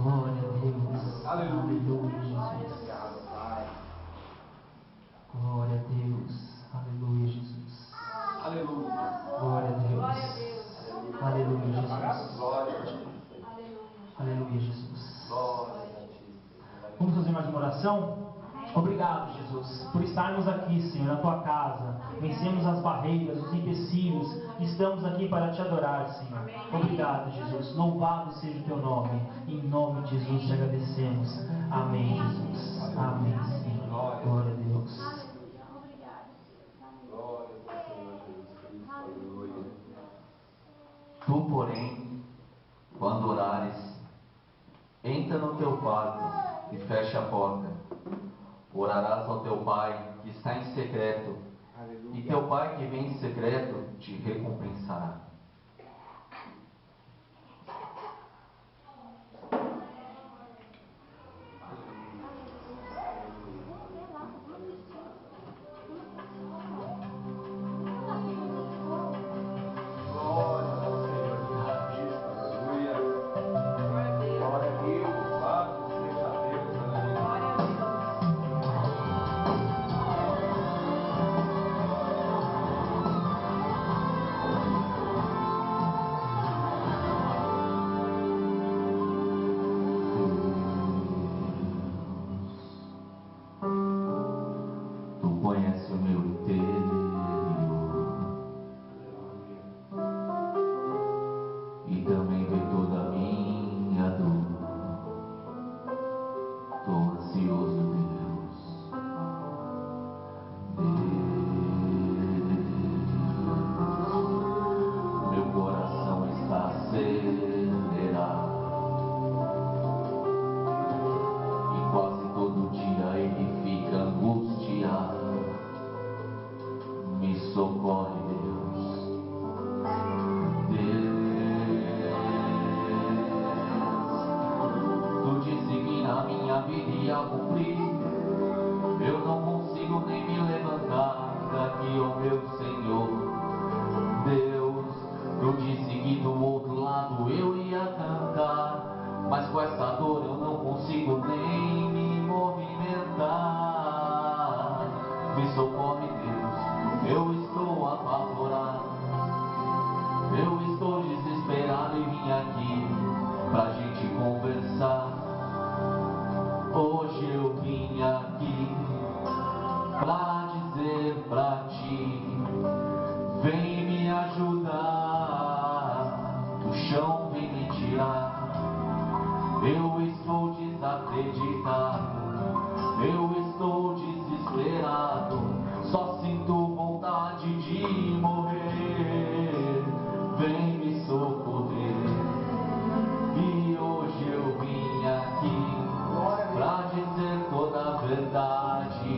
Glória a Deus. Aleluia. Jesus. Glória a Deus. Aleluia, Jesus. Aleluia. Glória a Deus. Aleluia, Jesus. Aleluia, Jesus. Vamos fazer mais uma oração? Obrigado, Jesus, por estarmos aqui, Senhor, na Tua casa. Vencemos as barreiras, os empecilhos. Estamos aqui para Te adorar, Senhor. Obrigado, Jesus. Louvado seja o Teu nome. Em nome de Jesus Te agradecemos. Amém, Jesus. Amém, Senhor. Glória a Deus. Tu, porém, quando orares, entra no teu quarto e fecha a porta. Orarás ao teu Pai que está em secreto, e teu Pai que vem em secreto te recompensará. Conhece o meu interior e também vê toda a minha dor. Tô ansioso, Deus, meu coração está acelerado e quase todo dia ele fica angustiado. Me socorre, Deus. Tu disse que na minha vida ia cumprir. Eu não consigo nem me levantar daqui, ó meu Senhor. Deus, tu disse que do outro lado eu ia cantar, mas com essa dor eu não consigo nem me movimentar. Me socorre, Deus. Eu estou apavorado, eu estou desesperado e vim aqui pra gente conversar. Hoje eu vim aqui pra dizer pra ti, vem me ajudar, do chão vem me tirar. Eu estou desacreditado, eu estou desesperado, só sinto vontade de morrer. Vem me socorrer. E hoje eu vim aqui pra dizer toda a verdade.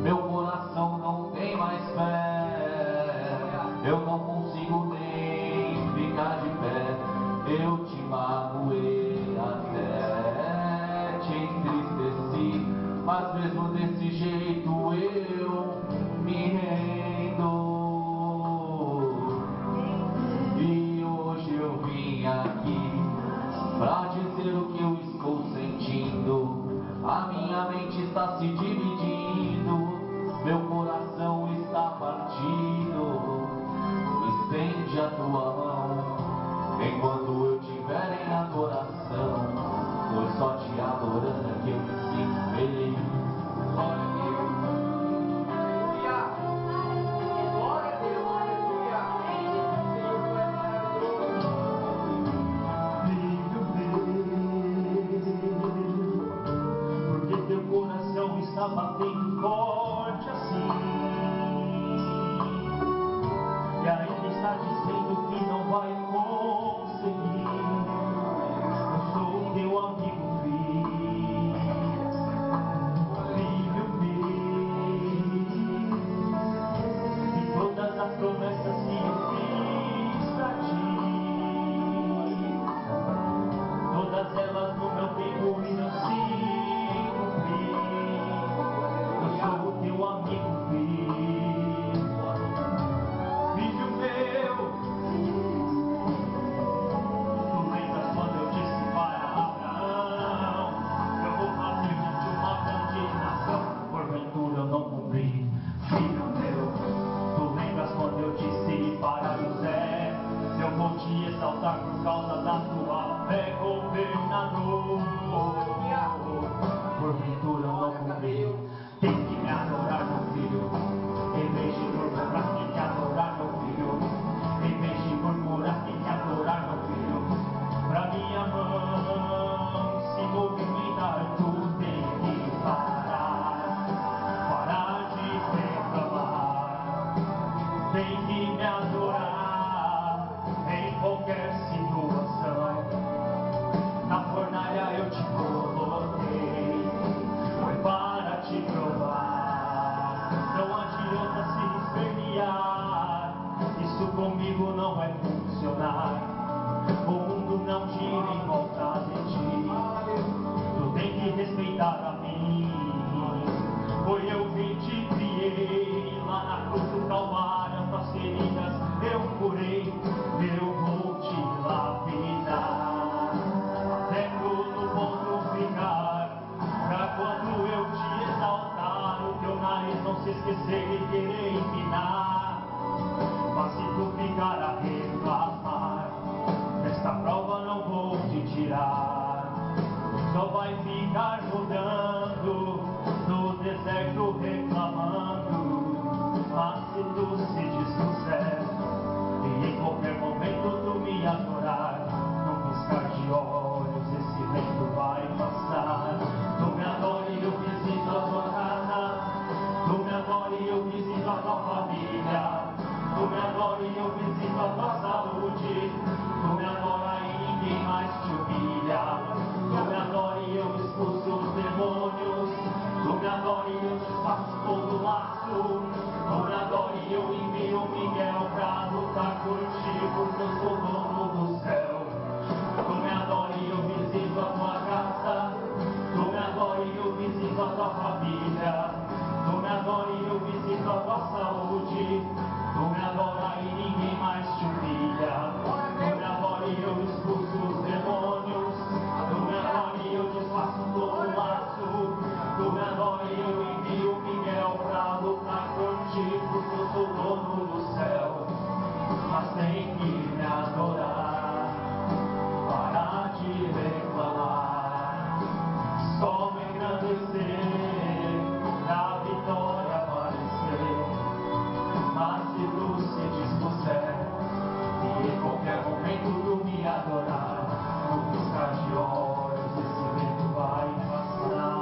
Meu coração não tem mais fé, eu não consigo nem ficar de pé. Eu te magoei, até te entristeci, mas mesmo desse jeito eu me rendo. E hoje eu vim aqui pra dizer o que eu estou sentindo. A minha mente está se dividindo, meu coração está partido. Estende a tua mão enquanto eu estiver em adoração, pois só te adorando é que eu me sinto feliz. Glória a Deus. Glória a Deus, aleluia. Senhor, tu és maravilhoso. Filho meu, porque teu coração está batendo. causa da tua fé, governador. Porventura não cumpri, tem que me adorar, meu filho. Em vez de murmurar, tem que adorar, meu filho. Em vez de murmurar, tem que adorar, meu filho. Pra minha mão se movimentar, tu tem que parar. Parar de reclamar. Tem que me adorar em qualquer situação. Na fornalha eu te coloquei, foi para te provar. Não adianta se espernear, isso comigo não vai funcionar. O mundo não gira em volta de ti, tu tem que respeitar a mim. Foi eu quem te criei, lá na cruz do Calvário, as tuas feridas eu curei, eu vou te lapidar, até tudo ponto ficar, pra quando eu te exaltar, o teu nariz não se esquecer e querer empinar. Mas se tu ficar a reclamar, desta prova não vou te tirar, só vai ficar rodando no deserto reclamando. Mas se tu se dispuser e em qualquer momento tu me adorar, num piscar de olhos esse vento vai passar. Tu me adora e eu visito a tua casa, tu me adora e eu visito a tua família, tu me adora e eu visito a tua saúde, tu me adora e ninguém mais te humilha, tu me adora e eu expulso os demônios, tu me adora e eu desfaço todo laço, tu me adora e eu envio Miguel pra lutar por ti, porque eu sou dono do céu. Tu me adora e eu visito a tua casa, tu me adora e eu visito a tua família, tu me adora e eu visito a tua saúde, tu me adora e ninguém mais te humilha, tu me adora e eu expulso os demônios, tu me adora e eu desfaço todo laço, tu me adora e eu envio Miguel pra lutar por ti, porque eu sou dono do céu. Mas tem que me adorar, parar de reclamar, só me engrandecer, da vitória aparecer. Mas se tu se dispuser e em qualquer momento tu me adorar, no piscar de olhos esse vento vai passar.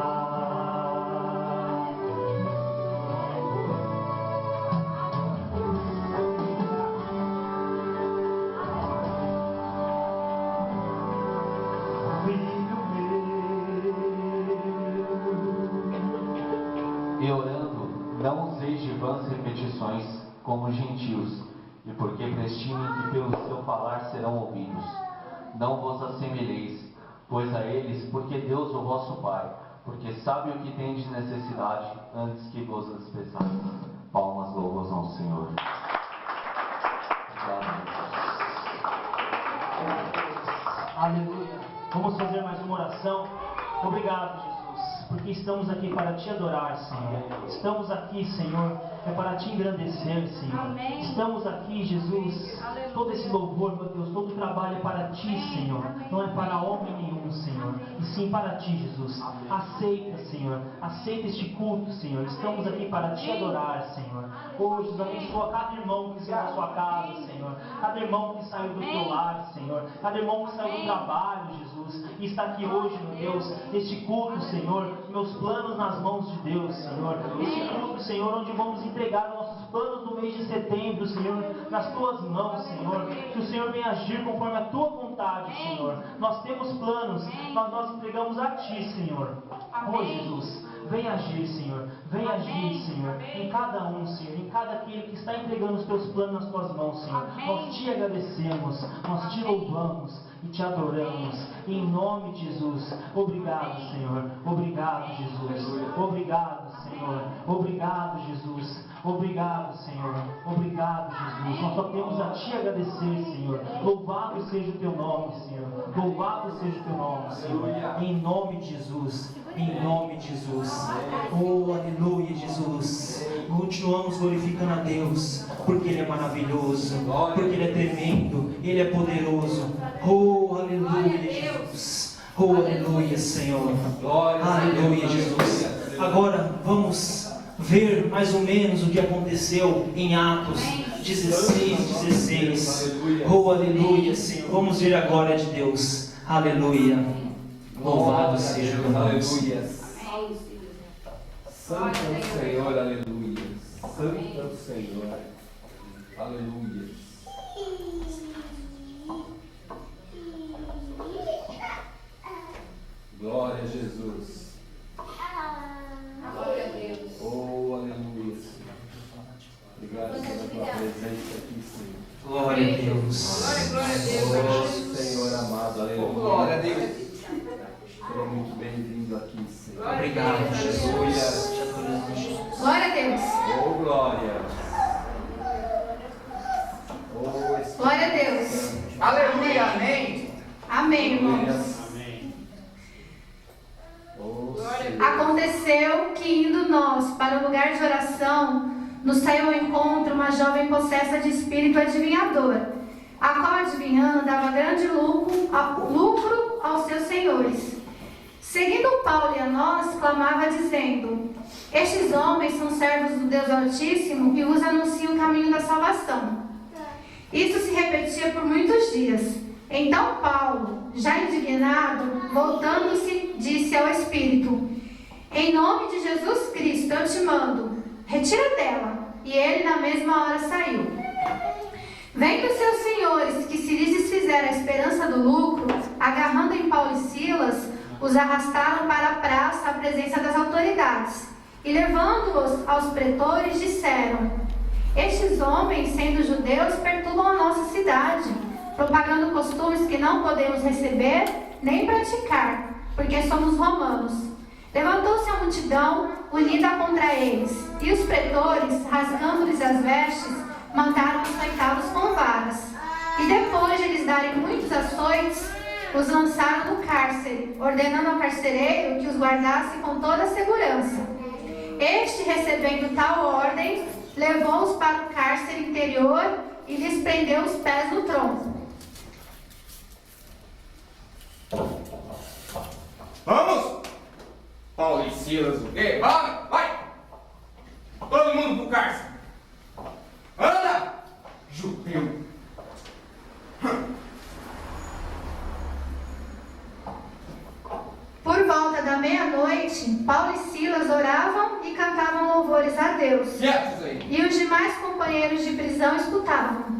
E orando, não useis de vãs repetições como os gentios, e porque prestimem que pelo seu falar serão ouvidos. Não vos assemelheis, pois a eles, porque Deus o vosso Pai, porque sabe o que tendes necessidade, antes que vos expressais. Palmas, louvores ao Senhor. Aleluia. Vamos fazer mais uma oração. Obrigado, Jesus, porque estamos aqui para te adorar, Senhor. Estamos aqui, Senhor, para te engrandecer, Senhor. Amém. Estamos aqui, Jesus. Aleluia. Todo esse louvor, meu Deus, todo o trabalho é para ti, Amém. Senhor. Não é para homem nenhum, Senhor, e sim para ti, Jesus. Aceita, Senhor. Aceita este culto, Senhor. Estamos aqui para te adorar, Senhor. Hoje, Jesus, abençoa cada irmão que saiu da sua casa, Senhor. Cada irmão que saiu do teu lar, Senhor. Cada irmão que saiu do trabalho, Jesus, e está aqui hoje, meu Deus, neste culto, Senhor. Meus planos nas mãos de Deus, Senhor. Este culto, Senhor, onde vamos entregar nossos planos do mês de setembro, Senhor, nas tuas mãos, Senhor. Que o Senhor venha agir conforme a tua vontade, Senhor. Nós temos planos, mas nós entregamos a ti, Senhor. Oh, Jesus, vem agir, Senhor. Vem agir, Senhor, em cada um, Senhor, em cada aquele que está entregando os teus planos nas tuas mãos, Senhor. Nós te agradecemos, nós te louvamos e te adoramos. Em nome de Jesus. Obrigado, Senhor. Obrigado, Jesus. Obrigado, Senhor. Obrigado, Jesus. Obrigado, Senhor. Obrigado, Jesus. Nós só temos a Te agradecer, Senhor. Louvado seja o Teu nome, Senhor. Louvado seja o Teu nome, Senhor. Em nome de Jesus. Em nome de Jesus. Oh, aleluia, Jesus. Continuamos glorificando a Deus, porque Ele é maravilhoso, porque Ele é tremendo, Ele é poderoso. Oh, aleluia, Jesus. Oh, aleluia, Senhor. Aleluia, Jesus. Agora vamos ver mais ou menos o que aconteceu em Atos 16. Oh, aleluia, Senhor. Vamos ver a glória de Deus. Aleluia. Louvado seja o nome. Santo é o Senhor, aleluia. Santo é o Senhor, aleluia. Glória a Jesus. Glória a Deus. Oh, aleluia. Obrigado pela tua presença aqui, Senhor. Glória a Deus. Glória a Deus. Oh, Senhor amado, aleluia. Glória a Deus. Seja muito bem-vindo aqui, Senhor. Obrigado, Jesus. Glória a Deus. Oh, glória. Oh, Espírito. Glória a Deus. Aleluia, amém. Amém, irmãos. Oh, Aconteceu que, indo nós para o lugar de oração, nos saiu ao encontro uma jovem possessa de espírito adivinhador, a qual, adivinhando, dava grande lucro aos seus senhores. Seguindo Paulo e a nós, clamava dizendo: estes homens são servos do Deus Altíssimo e vos anunciam o caminho da salvação. Isso se repetia por muitos dias. Então Paulo, já indignado, voltando-se, disse ao Espírito: em nome de Jesus Cristo eu te mando, retira dela. E ele na mesma hora saiu. Vendo os seus senhores que se lhes desfizera a esperança do lucro, agarrando em Paulo e Silas, os arrastaram para a praça à presença das autoridades, e levando-os aos pretores, disseram: estes homens, sendo judeus, perturbam a nossa cidade, propagando costumes que não podemos receber nem praticar, porque somos romanos. Levantou-se a multidão, unida contra eles, e os pretores, rasgando-lhes as vestes, mandaram açoitá-los com varas. E depois de lhes darem muitos açoites, os lançaram no cárcere, ordenando ao carcereiro que os guardasse com toda a segurança. Este, recebendo tal ordem, levou-os para o cárcere interior e lhes prendeu os pés no tronco. Vamos! Paulo e Silas, o quê? Vai! Todo mundo pro cárcere! Anda! Judeu! Por volta da meia-noite, Paulo e Silas oravam e cantavam louvores a Deus. Quietos aí! E os demais companheiros de prisão escutavam.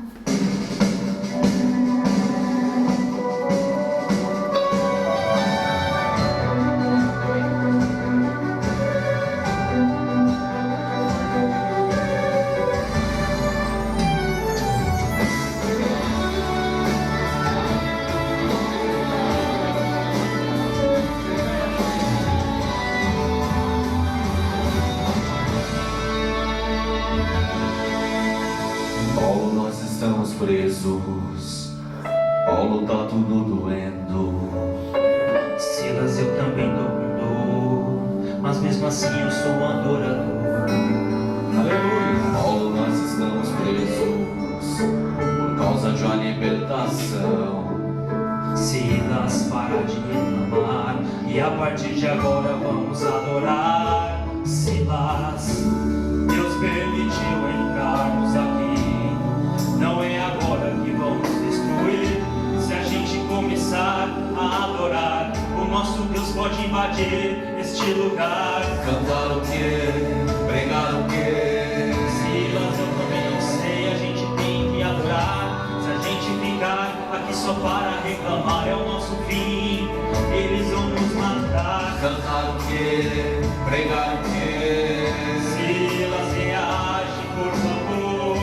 Presos, Paulo tá tudo doendo. Silas, eu também dou com dor, mas mesmo assim eu sou um adorador. Aleluia. Paulo, nós estamos presos por causa de uma libertação. Silas, para de reclamar, e a partir de agora vamos adorar. Silas, Deus permitiu entrarmos aqui. Não é agora que vamos destruir. Se a gente começar a adorar, o nosso Deus pode invadir este lugar. Cantar o quê? Pregar o quê? Silas, eu também não sei, a gente tem que adorar. Se a gente ficar aqui só para reclamar, é o nosso fim, eles vão nos matar. Cantar o quê? Pregar o quê? Silas, reage, por favor.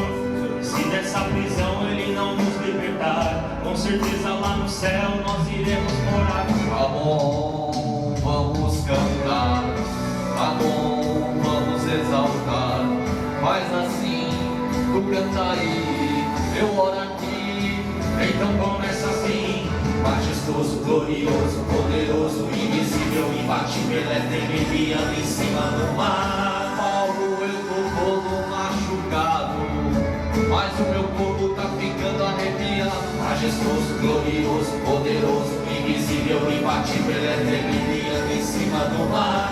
Se dessa prisão ele não nos libertar, com certeza lá no céu nós iremos morar. Tá bom, vamos cantar. Tá bom, vou cantar e eu oro aqui. Então começa assim: majestoso, glorioso, poderoso, invisível, imbatível, eterno, enviando em cima do mar. Paulo, eu tô todo machucado, mas o meu corpo tá ficando arrepiado. Majestoso, glorioso, poderoso, invisível, imbatível, eterno, enviando em cima do mar.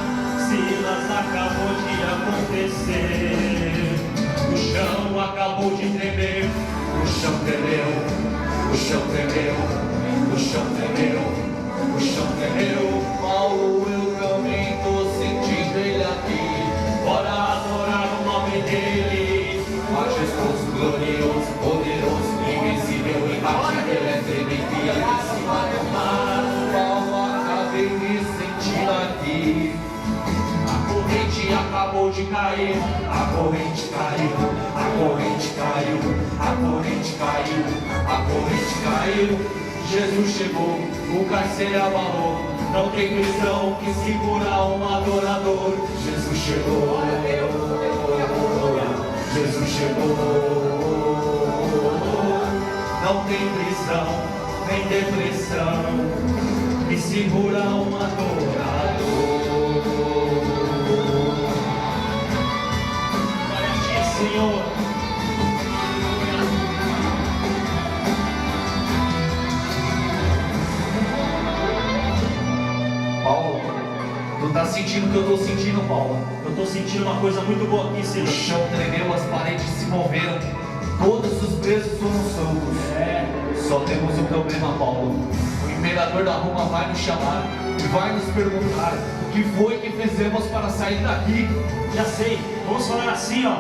Silas, acabou de acontecer. O chão acabou de tremer. O chão tremeu, o chão tremeu, o chão tremeu, o chão tremeu. Paulo, eu também tô sentindo ele aqui. Bora adorar o nome dele. Majestoso, glorioso, poderoso, invisível, imbatível, eterno, enviando em cima do mar. Paulo, acabei me sentindo aqui. A corrente acabou de cair. A corrente caiu, a corrente caiu, a corrente caiu, a corrente caiu. Jesus chegou, o cárcere abalou. Não tem prisão que segura um adorador. Jesus chegou, Jesus chegou. Não tem prisão, nem depressão que segura um adorador. Glória a ti, Senhor. Paulo, tu tá sentindo o que eu tô sentindo, Paulo? Eu tô sentindo uma coisa muito boa aqui, O Silas. chão tremeu, as paredes se moveram, todos os presos foram soltos. Só temos um problema, Paulo. O imperador da Roma vai nos chamar e vai nos perguntar o que foi que fizemos para sair daqui. Já sei, vamos falar assim, ó.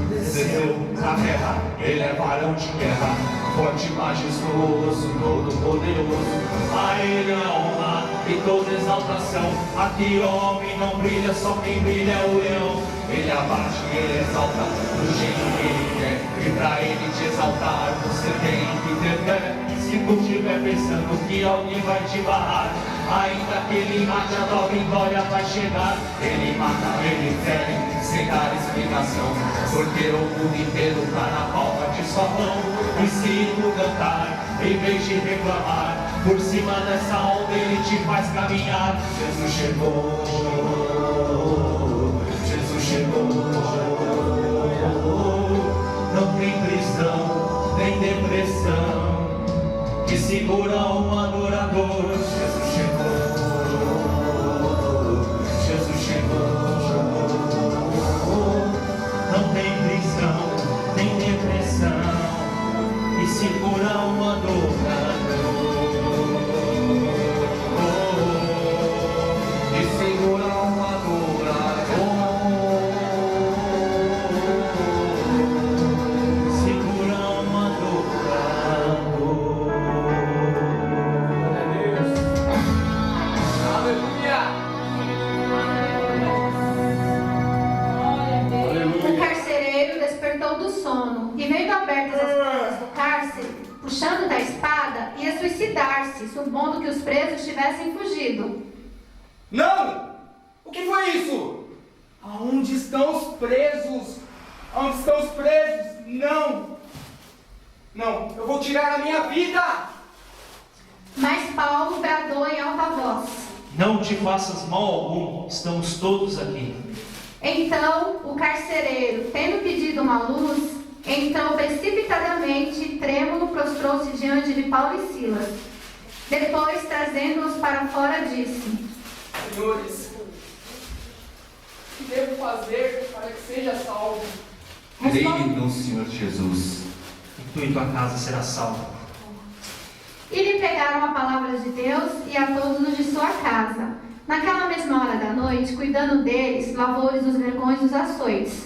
Desceu na terra, ele é varão de guerra, forte, majestoso, todo poderoso. A ele a honra e toda exaltação. Aqui homem não brilha, só quem brilha é o leão. Ele abate, ele exalta, do jeito que ele quer. E pra ele te exaltar, você tem que ter fé. Se tu estiver pensando que alguém vai te barrar, ainda que ele mate, a tua vitória vai chegar. Ele mata, ele fere, sem dar explicação, porque o mundo inteiro tá na palma de sua mão. E se tu cantar, em vez de reclamar, por cima dessa onda ele te faz caminhar. Jesus chegou, Jesus chegou. Não tem prisão, nem depressão que segura um adorador. Jesus chegou, Jesus chegou. Não tem prisão, nem depressão que segura um adorador. E segura um adorador. Segura um adorador. O carcereiro despertou do sono e, vendo abertas as portas do cárcere, puxando da espada, ia suicidar-se, supondo que os presos tivessem fugido. Não! O que foi isso? Aonde estão os presos? Aonde estão os presos? Não! Não, eu vou tirar a minha vida! Mas Paulo bradou em alta voz. Não te faças mal algum, estamos todos aqui. Então o carcereiro, tendo pedido uma luz, entrou precipitadamente e trêmulo prostrou-se diante de Paulo e Silas. Depois, trazendo-os para fora, disse: Senhores, o que devo fazer para que seja salvo? Creio no Senhor Jesus. E tu e tua casa será salva. E lhe pregaram a palavra de Deus e a todos os de sua casa. Naquela mesma hora da noite, cuidando deles, lavou-lhes os vergões dos açoites.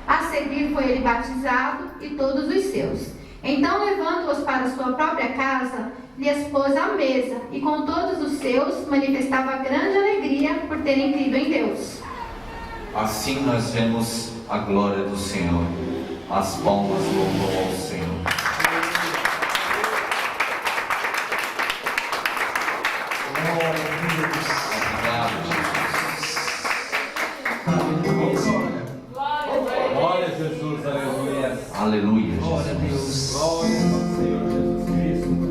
A seguir foi ele batizado e todos os seus. Então, levando-os para sua própria casa, lhes pôs à mesa, e com todos os seus manifestava grande alegria por terem crido em Deus. Assim nós vemos a glória do Senhor. As palmas louvam ao Senhor. Obrigado, Jesus. Glória ao Senhor Jesus Cristo.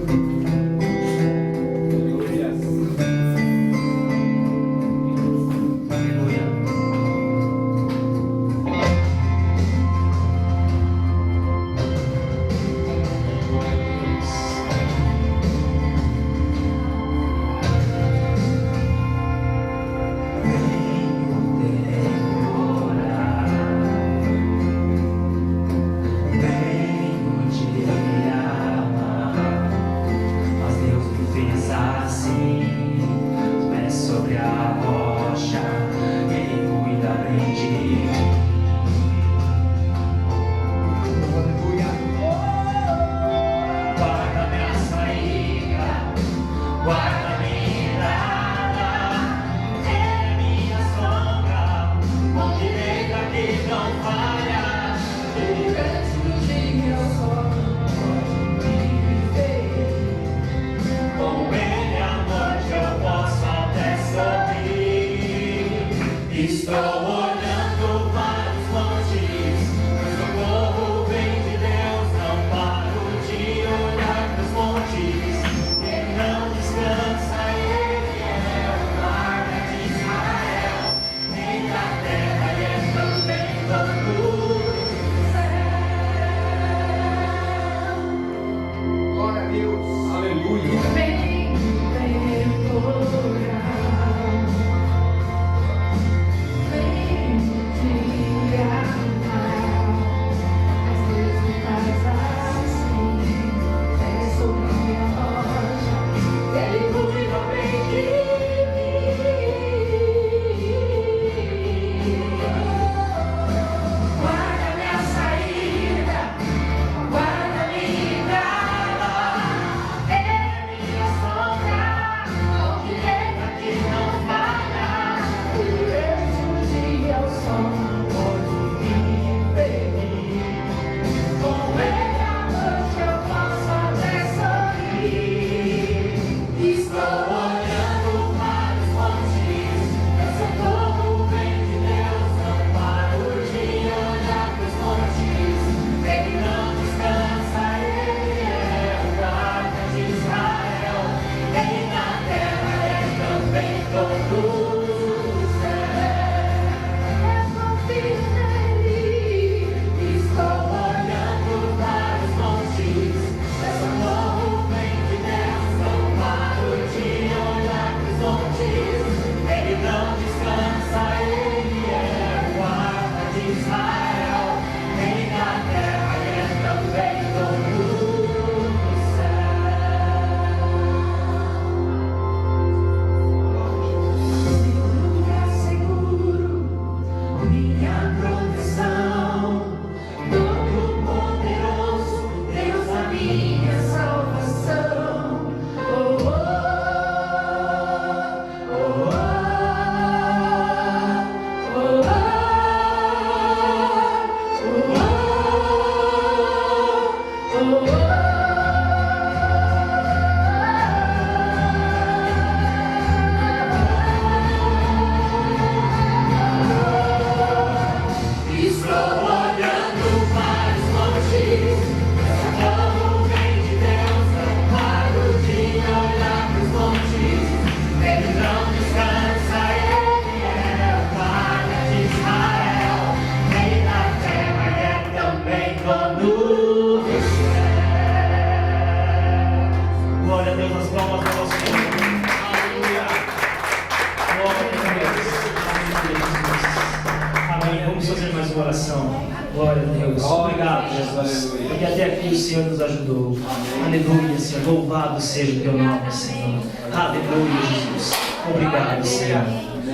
Glória a Deus. Obrigado, Jesus. Porque até aqui o Senhor nos ajudou. Aleluia, Senhor. Louvado seja o teu nome, Senhor. Aleluia, Jesus. Obrigado, Senhor.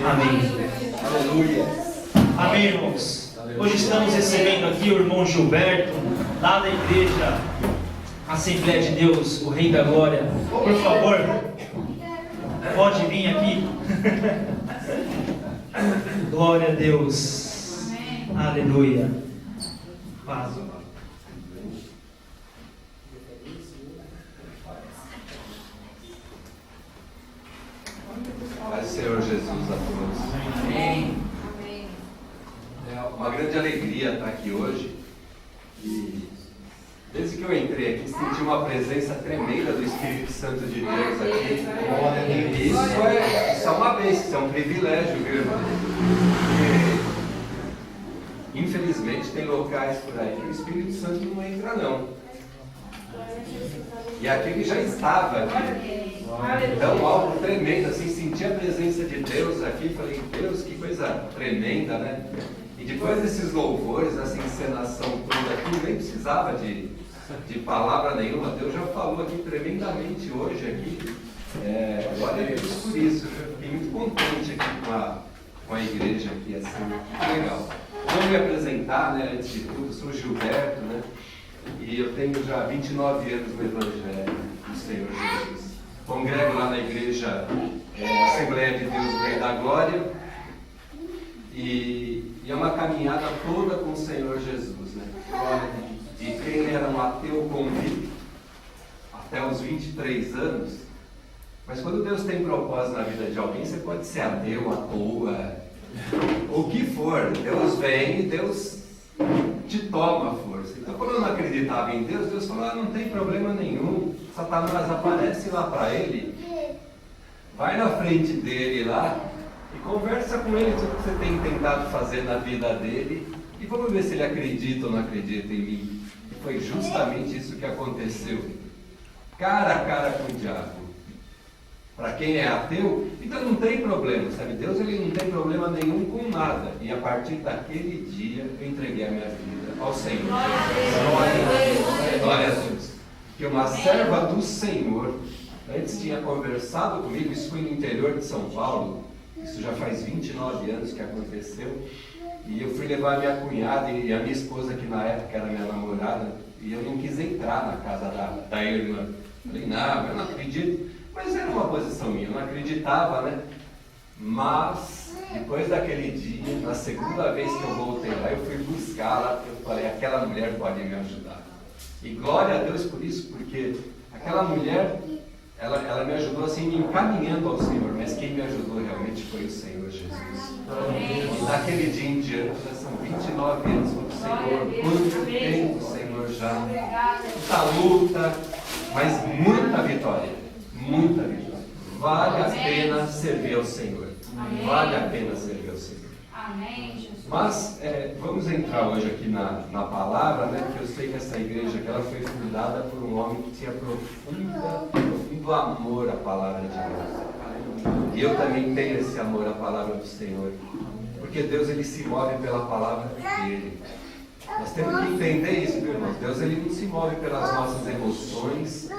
Amém. Aleluia. Amém, irmãos. Hoje estamos recebendo aqui o irmão Gilberto, lá da igreja Assembleia de Deus, o Rei da Glória. Por favor, pode vir aqui. Glória a Deus. Aleluia. Paz. Paz, Senhor Jesus, a todos. Amém. É uma grande alegria estar aqui hoje. E desde que eu entrei entrei aqui, senti uma presença tremenda do Espírito Santo de Deus aqui. Isso é uma bênção, isso é um privilégio, viu, irmão? Porque, infelizmente, tem locais por aí que o Espírito Santo não entra, não. E aqui ele já estava aqui. Então, algo tremendo, assim, senti a presença de Deus aqui. Falei, Deus, que coisa tremenda, né? E depois desses louvores, essa encenação toda aqui, nem precisava de palavra nenhuma. Deus já falou aqui tremendamente hoje aqui. Glória a Deus por isso. Eu fiquei muito contente aqui com a igreja aqui, assim, muito legal. Vou me apresentar, né, antes de tudo, sou Gilberto, né? E eu tenho já 29 anos no Evangelho do Senhor Jesus. Congrego lá na igreja Assembleia de Deus Rei da Glória. E é uma caminhada toda com o Senhor Jesus, né? De quem era um ateu convicto até os 23 anos. Mas quando Deus tem propósito na vida de alguém, você pode ser ateu, à toa, o que for. Deus vem e Deus te toma a força. Então, quando eu não acreditava em Deus, Deus falou, não tem problema nenhum. Satanás, aparece lá para ele, vai na frente dele lá e conversa com ele sobre o que você tem tentado fazer na vida dele e vamos ver se ele acredita ou não acredita em mim. E foi justamente isso que aconteceu. Cara a cara com o diabo. Para quem é ateu, então não tem problema, sabe? Deus, ele não tem problema nenhum com nada. E a partir daquele dia eu entreguei a minha vida ao Senhor. Glória a Deus. Que uma serva do Senhor antes tinha conversado comigo, isso foi no interior de São Paulo, isso já faz 29 anos que aconteceu, e eu fui levar a minha cunhada e a minha esposa, que na época era minha namorada, e eu não quis entrar na casa da irmã. Falei, não, eu não acredito. Mas era uma posição minha, eu não acreditava, né? Mas, depois daquele dia, na segunda vez que eu voltei lá, eu fui buscar lá, porque eu falei, aquela mulher pode me ajudar. E glória a Deus por isso, porque aquela mulher, ela me ajudou assim, me encaminhando ao Senhor, mas quem me ajudou realmente foi o Senhor Jesus. E daquele dia em diante, já são 29 anos com o Senhor, quanto tempo o Senhor já, muita luta, mas muita vitória. Muita vitória. Vale a pena servir ao Senhor. Vale a pena servir ao Senhor. Mas vamos entrar hoje aqui na palavra, né? Porque eu sei que essa igreja aqui, ela foi fundada por um homem que tinha profundo amor à palavra de Deus. E eu também tenho esse amor à palavra do Senhor. Porque Deus, ele se move pela palavra dele. Nós temos que entender isso, meu irmão. Deus, ele não se move pelas nossas emoções,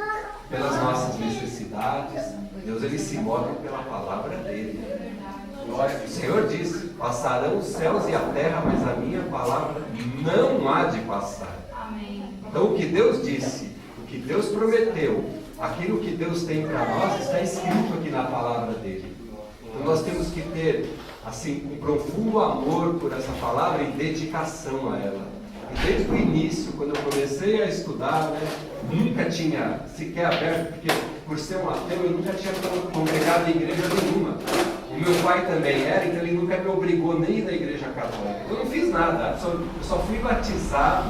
pelas nossas necessidades. Deus, ele se move pela palavra dele. O Senhor disse, passarão os céus e a terra, mas a minha palavra não há de passar. Então, o que Deus disse, o que Deus prometeu, aquilo que Deus tem para nós, está escrito aqui na palavra dele. Então, nós temos que ter assim, um profundo amor por essa palavra e dedicação a ela. E desde o início, quando eu comecei a estudar, né, nunca tinha sequer aberto, porque por ser um ateu, eu nunca tinha congregado em igreja nenhuma. O meu pai também era, então ele nunca me obrigou nem na igreja católica. Eu não fiz nada, eu só fui batizado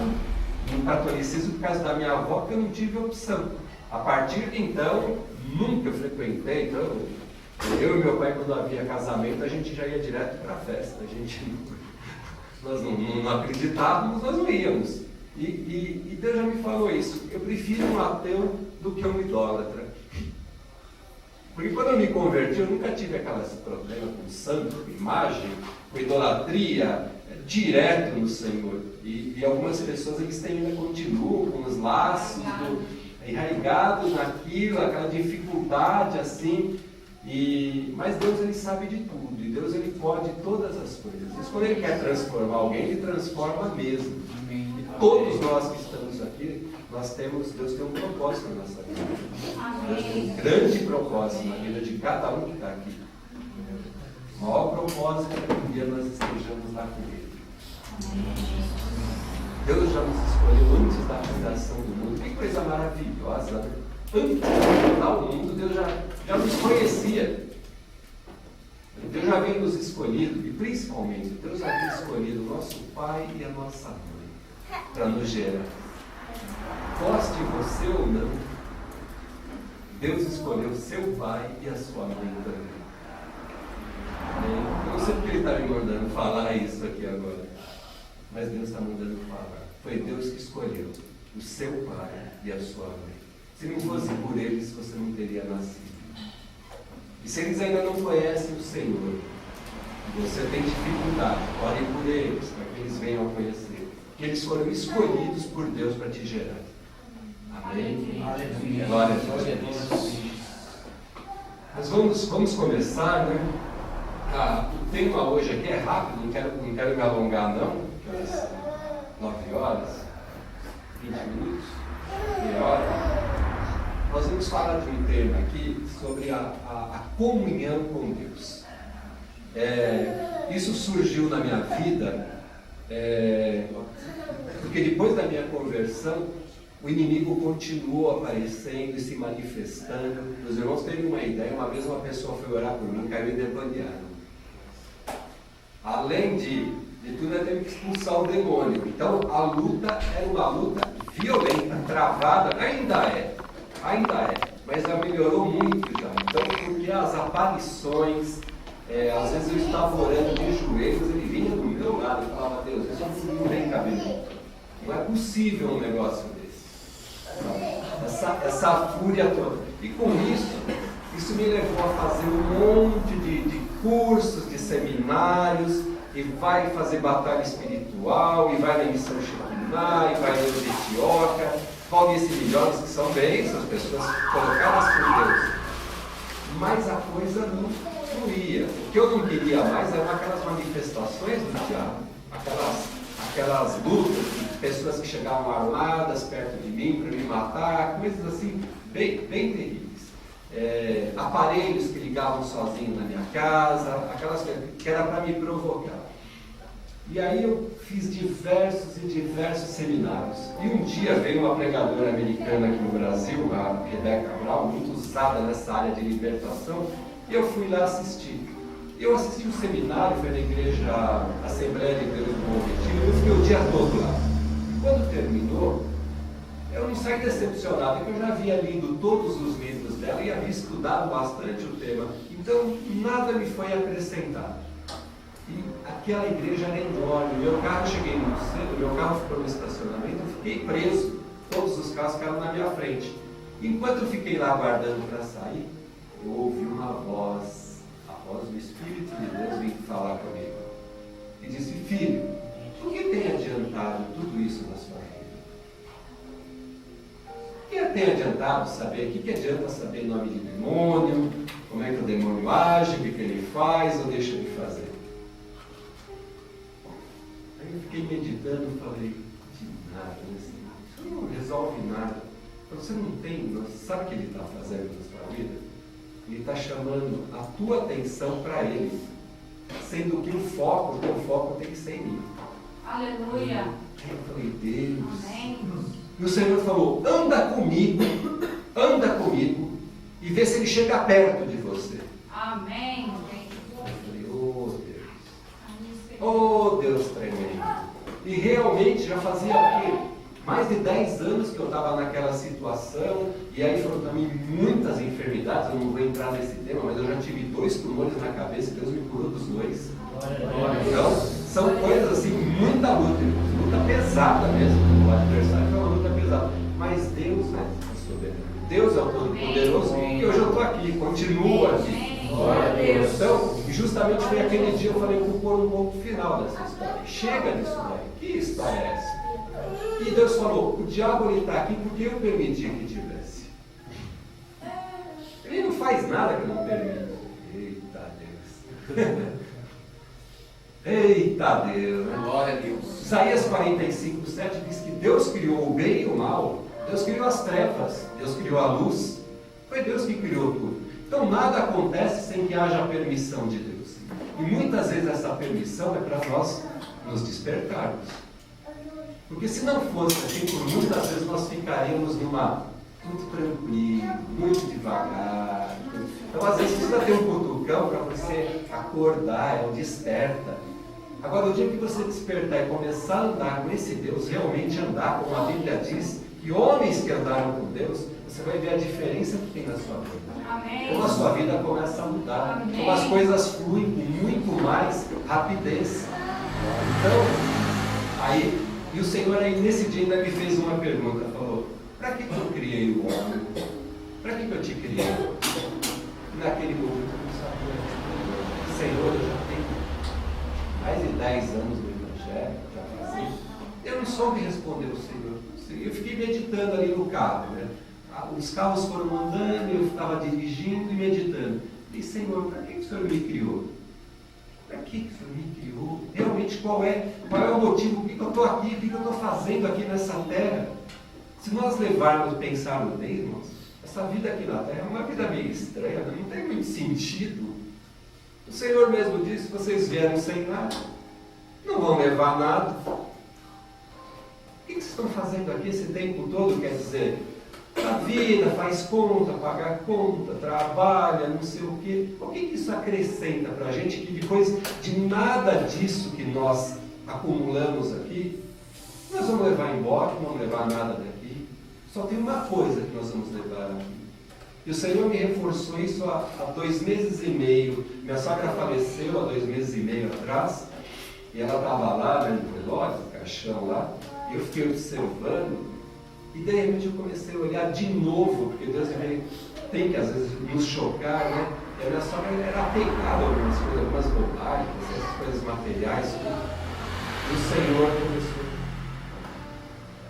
no catolicismo por causa da minha avó, porque eu não tive opção. A partir de então, nunca frequentei, então eu e meu pai, quando havia casamento, a gente já ia direto para a festa. Nós não acreditávamos, nós não íamos. E Deus já me falou isso. Eu prefiro um ateu do que um idólatra. Porque quando eu me converti, eu nunca tive aqueles problemas com santo, com imagem, com idolatria, direto no Senhor. E algumas pessoas, eles ainda continuam com os laços, enraigados naquilo, aquela dificuldade assim. Mas Deus, ele sabe de tudo, e Deus, ele pode todas as coisas. Mas quando ele quer transformar alguém, ele transforma mesmo. E todos nós que estamos aqui, Deus tem um propósito na nossa vida. Deus tem um grande propósito na vida de cada um que está aqui. O maior propósito é que um dia nós estejamos lá com ele. Deus já nos escolheu antes da fundação do mundo. Que coisa maravilhosa, né? Antes de fundar o mundo, Deus já nos conhecia. Deus já havia nos escolhido, e principalmente, Deus havia escolhido o nosso pai e a nossa mãe para nos gerar. Goste você ou não, Deus escolheu seu pai e a sua mãe também. Eu não sei porque Ele está me mandando falar isso aqui agora, mas Deus está mandando falar. Foi Deus que escolheu o seu pai e a sua mãe. Se não fosse por eles, você não teria nascido. E se eles ainda não conhecem o Senhor, você tem dificuldade, ore por eles, para que eles venham a conhecer. Que eles foram escolhidos por Deus para te gerar. Amém? Aleluia. Glória a Deus. Mas vamos começar, né? O tema hoje aqui é rápido, não quero me alongar não. 9 horas, 20 minutos, meia hora. Nós vamos falar de um tema aqui sobre a comunhão com Deus. Isso surgiu na minha vida, porque depois da minha conversão, o inimigo continuou aparecendo e se manifestando. Os irmãos têm uma ideia, uma vez uma pessoa foi orar por mim, caiu endemoniado. Além de tudo, eu teve que expulsar o demônio. Então a luta era uma luta violenta, travada, ainda é, mas já melhorou muito já. Então, porque as aparições, às vezes eu estava orando de joelhos, ele vinha do meu lado e falava: Deus, isso não vem caber. Não é possível um negócio desse. Essa fúria toda. E com isso me levou a fazer um monte de cursos, de seminários, e vai fazer batalha espiritual, e vai na missão Shekinah, e vai na Etioca, Valnice Milhões, que são bênçãos, pessoas colocadas por Deus. Mas a coisa não fluía. O que eu não queria mais eram aquelas manifestações do diabo, aquelas lutas de pessoas que chegavam armadas perto de mim para me matar, coisas assim, bem terríveis. Aparelhos que ligavam sozinhos na minha casa, aquelas coisas que era para me provocar. E aí eu fiz diversos seminários. E um dia veio uma pregadora americana aqui no Brasil, a Rebecca Brown, muito usada nessa área de libertação, e eu fui lá assistir. Eu assisti um seminário, foi na igreja Assembleia de Deus do Bom Retiro, eu fiquei o dia todo lá. E quando terminou, eu não saí decepcionado, porque eu já havia lido todos os livros dela e havia estudado bastante o tema. Então, nada me foi acrescentado. E aquela igreja era enorme. Meu carro, cheguei muito cedo, meu carro ficou no estacionamento, eu fiquei preso. Todos os carros ficaram na minha frente. Enquanto eu fiquei lá aguardando para sair, eu ouvi uma voz, a voz do Espírito de Deus veio falar comigo. E disse: filho, o que tem adiantado tudo isso na sua vida? O que tem adiantado saber? O que adianta saber o nome de demônio? Como é que o demônio age? O que ele faz ou deixa de fazer? Aí eu fiquei meditando e falei: de nada, isso não resolve nada. Você não tem, sabe o que ele está fazendo na sua vida? Ele está chamando a tua atenção para ele, sendo que o teu foco tem que ser em mim. Aleluia. Aí eu falei: Deus. Amém. E o Senhor falou: anda comigo, e vê se ele chega perto de você. Amém. Eu falei: oh Deus tremendo. E realmente já fazia mais de 10 anos que eu estava naquela situação, e aí foram também muitas enfermidades. Eu não vou entrar nesse tema, mas eu já tive 2 tumores na cabeça, Deus me curou dos 2. Então, são coisas assim, muita luta pesada mesmo. O adversário foi uma luta pesada, mas Deus é soberano, Deus é o Todo-Poderoso, e hoje eu estou aqui, continuo aqui. Glória a Deus. Então, justamente foi aquele dia eu falei: vou pôr um ponto final nessa história. Chega disso daí. Que história é essa? E Deus falou: o diabo está aqui porque eu permiti que tivesse. Ele não faz nada que eu não permito. Eita Deus. Eita Deus. Glória a Deus. Isaías 45:7 diz que Deus criou o bem e o mal. Deus criou as trevas. Deus criou a luz. Foi Deus que criou tudo. Então nada acontece sem que haja a permissão de Deus. E muitas vezes essa permissão é para nós nos despertarmos. Porque se não fosse assim, por muitas vezes nós ficaríamos muito tranquilo, muito devagar. Então às vezes precisa ter um cutucão para você acordar, é um desperta. Agora, o dia que você despertar e começar a andar com esse Deus, realmente andar, como a Bíblia diz, e homens que andaram com Deus, você vai ver a diferença que tem na sua vida. Amém. Como a sua vida começa a mudar, Amém. como as coisas fluem com muito mais rapidez. Então, aí, e o Senhor aí nesse dia ainda me fez uma pergunta, falou, para que eu criei o homem? Para que eu te criei? Naquele momento eu não sabia. Senhor, eu já tenho mais de 10 anos no Evangelho, já fazia. Eu não soube responder ao Senhor. Eu fiquei meditando ali no carro, né? Os carros foram andando, eu estava dirigindo e meditando. E Senhor, para que o Senhor me criou? Para que o Senhor me criou? Realmente qual é o motivo? Por que eu estou aqui? O que eu estou fazendo aqui nessa terra? Se nós levarmos, pensarmos bem, irmãos, essa vida aqui na terra é uma vida meio estranha, não tem muito sentido. O Senhor mesmo disse, vocês vieram sem nada, não vão levar nada. O que vocês estão fazendo aqui esse tempo todo? Quer dizer, a vida, faz conta, paga conta, trabalha, não sei o quê. O que isso acrescenta para a gente que depois de nada disso que nós acumulamos aqui, nós vamos levar embora, não vamos levar nada daqui. Só tem uma coisa que nós vamos levar aqui. E o Senhor me reforçou isso há 2 meses e meio. Minha sogra faleceu há 2 meses e meio atrás, e ela estava lá, né, no velório, no caixão lá, e eu fiquei observando. E de repente eu comecei a olhar de novo, porque Deus tem que às vezes nos chocar, né? E a minha sogra era apegada a algumas coisas, algumas bobagens, essas coisas materiais. E o Senhor começou.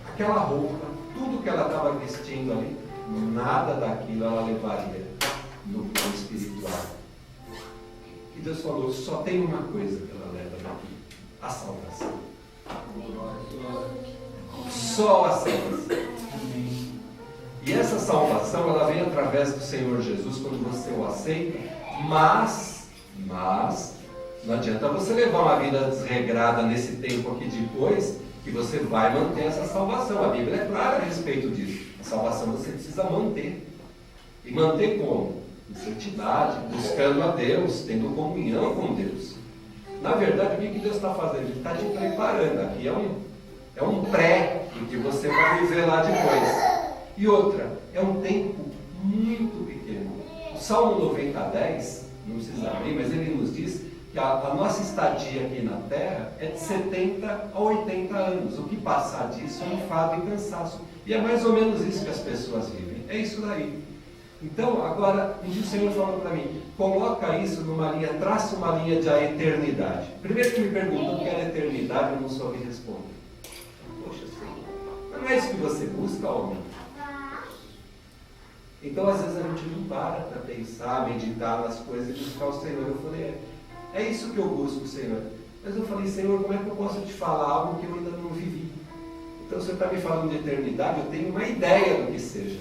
Aquela roupa, tudo que ela estava vestindo ali, nada daquilo ela levaria no plano espiritual. E Deus falou, só tem uma coisa que ela leva daqui, a salvação. Só a salvação. E essa salvação, ela vem através do Senhor Jesus, quando você o aceita, mas, não adianta você levar uma vida desregrada nesse tempo aqui depois, que você vai manter essa salvação. A Bíblia é clara a respeito disso. A salvação você precisa manter. E manter como? Em santidade, buscando a Deus, tendo comunhão com Deus. Na verdade, o que Deus está fazendo? Ele está te preparando. Aqui é um pré em que você vai viver lá depois. E outra, é um tempo muito pequeno. O Salmo 90:10, não precisa abrir, mas ele nos diz que a nossa estadia aqui na Terra é de 70 a 80 anos. O que passar disso é um fado e cansaço. E é mais ou menos isso que as pessoas vivem. É isso daí. Então, agora, um dia o Senhor falou para mim, coloca isso numa linha, traça uma linha de a eternidade. Primeiro que me perguntam o que é a eternidade, eu não soube responder. Poxa, Senhor, mas não é isso que você busca, homem? Então, às vezes a gente não para pensar, meditar nas coisas e buscar o Senhor. Eu falei, é isso que eu busco, Senhor. Mas eu falei, Senhor, como é que eu posso te falar algo que eu ainda não vivi? Então, o Senhor está me falando de eternidade, eu tenho uma ideia do que seja.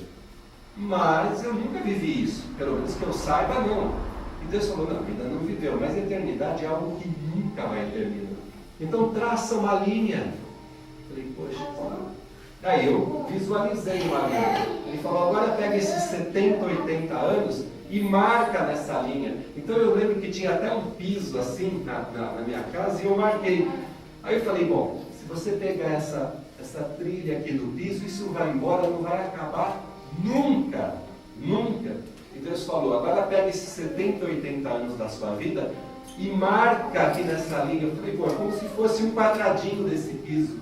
Mas eu nunca vivi isso. Pelo menos que eu saiba, não. E Deus falou, não, ainda não viveu. Mas a eternidade é algo que nunca vai terminar. Então, traça uma linha. Eu falei, poxa, aí eu visualizei uma linha. Ele falou, agora pega esses 70, 80 anos e marca nessa linha. Então eu lembro que tinha até um piso assim na minha casa e eu marquei. Aí eu falei, bom, se você pegar essa trilha aqui do piso, isso vai embora, não vai acabar nunca, nunca. E Deus falou, agora pega esses 70, 80 anos da sua vida e marca aqui nessa linha. Eu falei, bom, é como se fosse um quadradinho desse piso.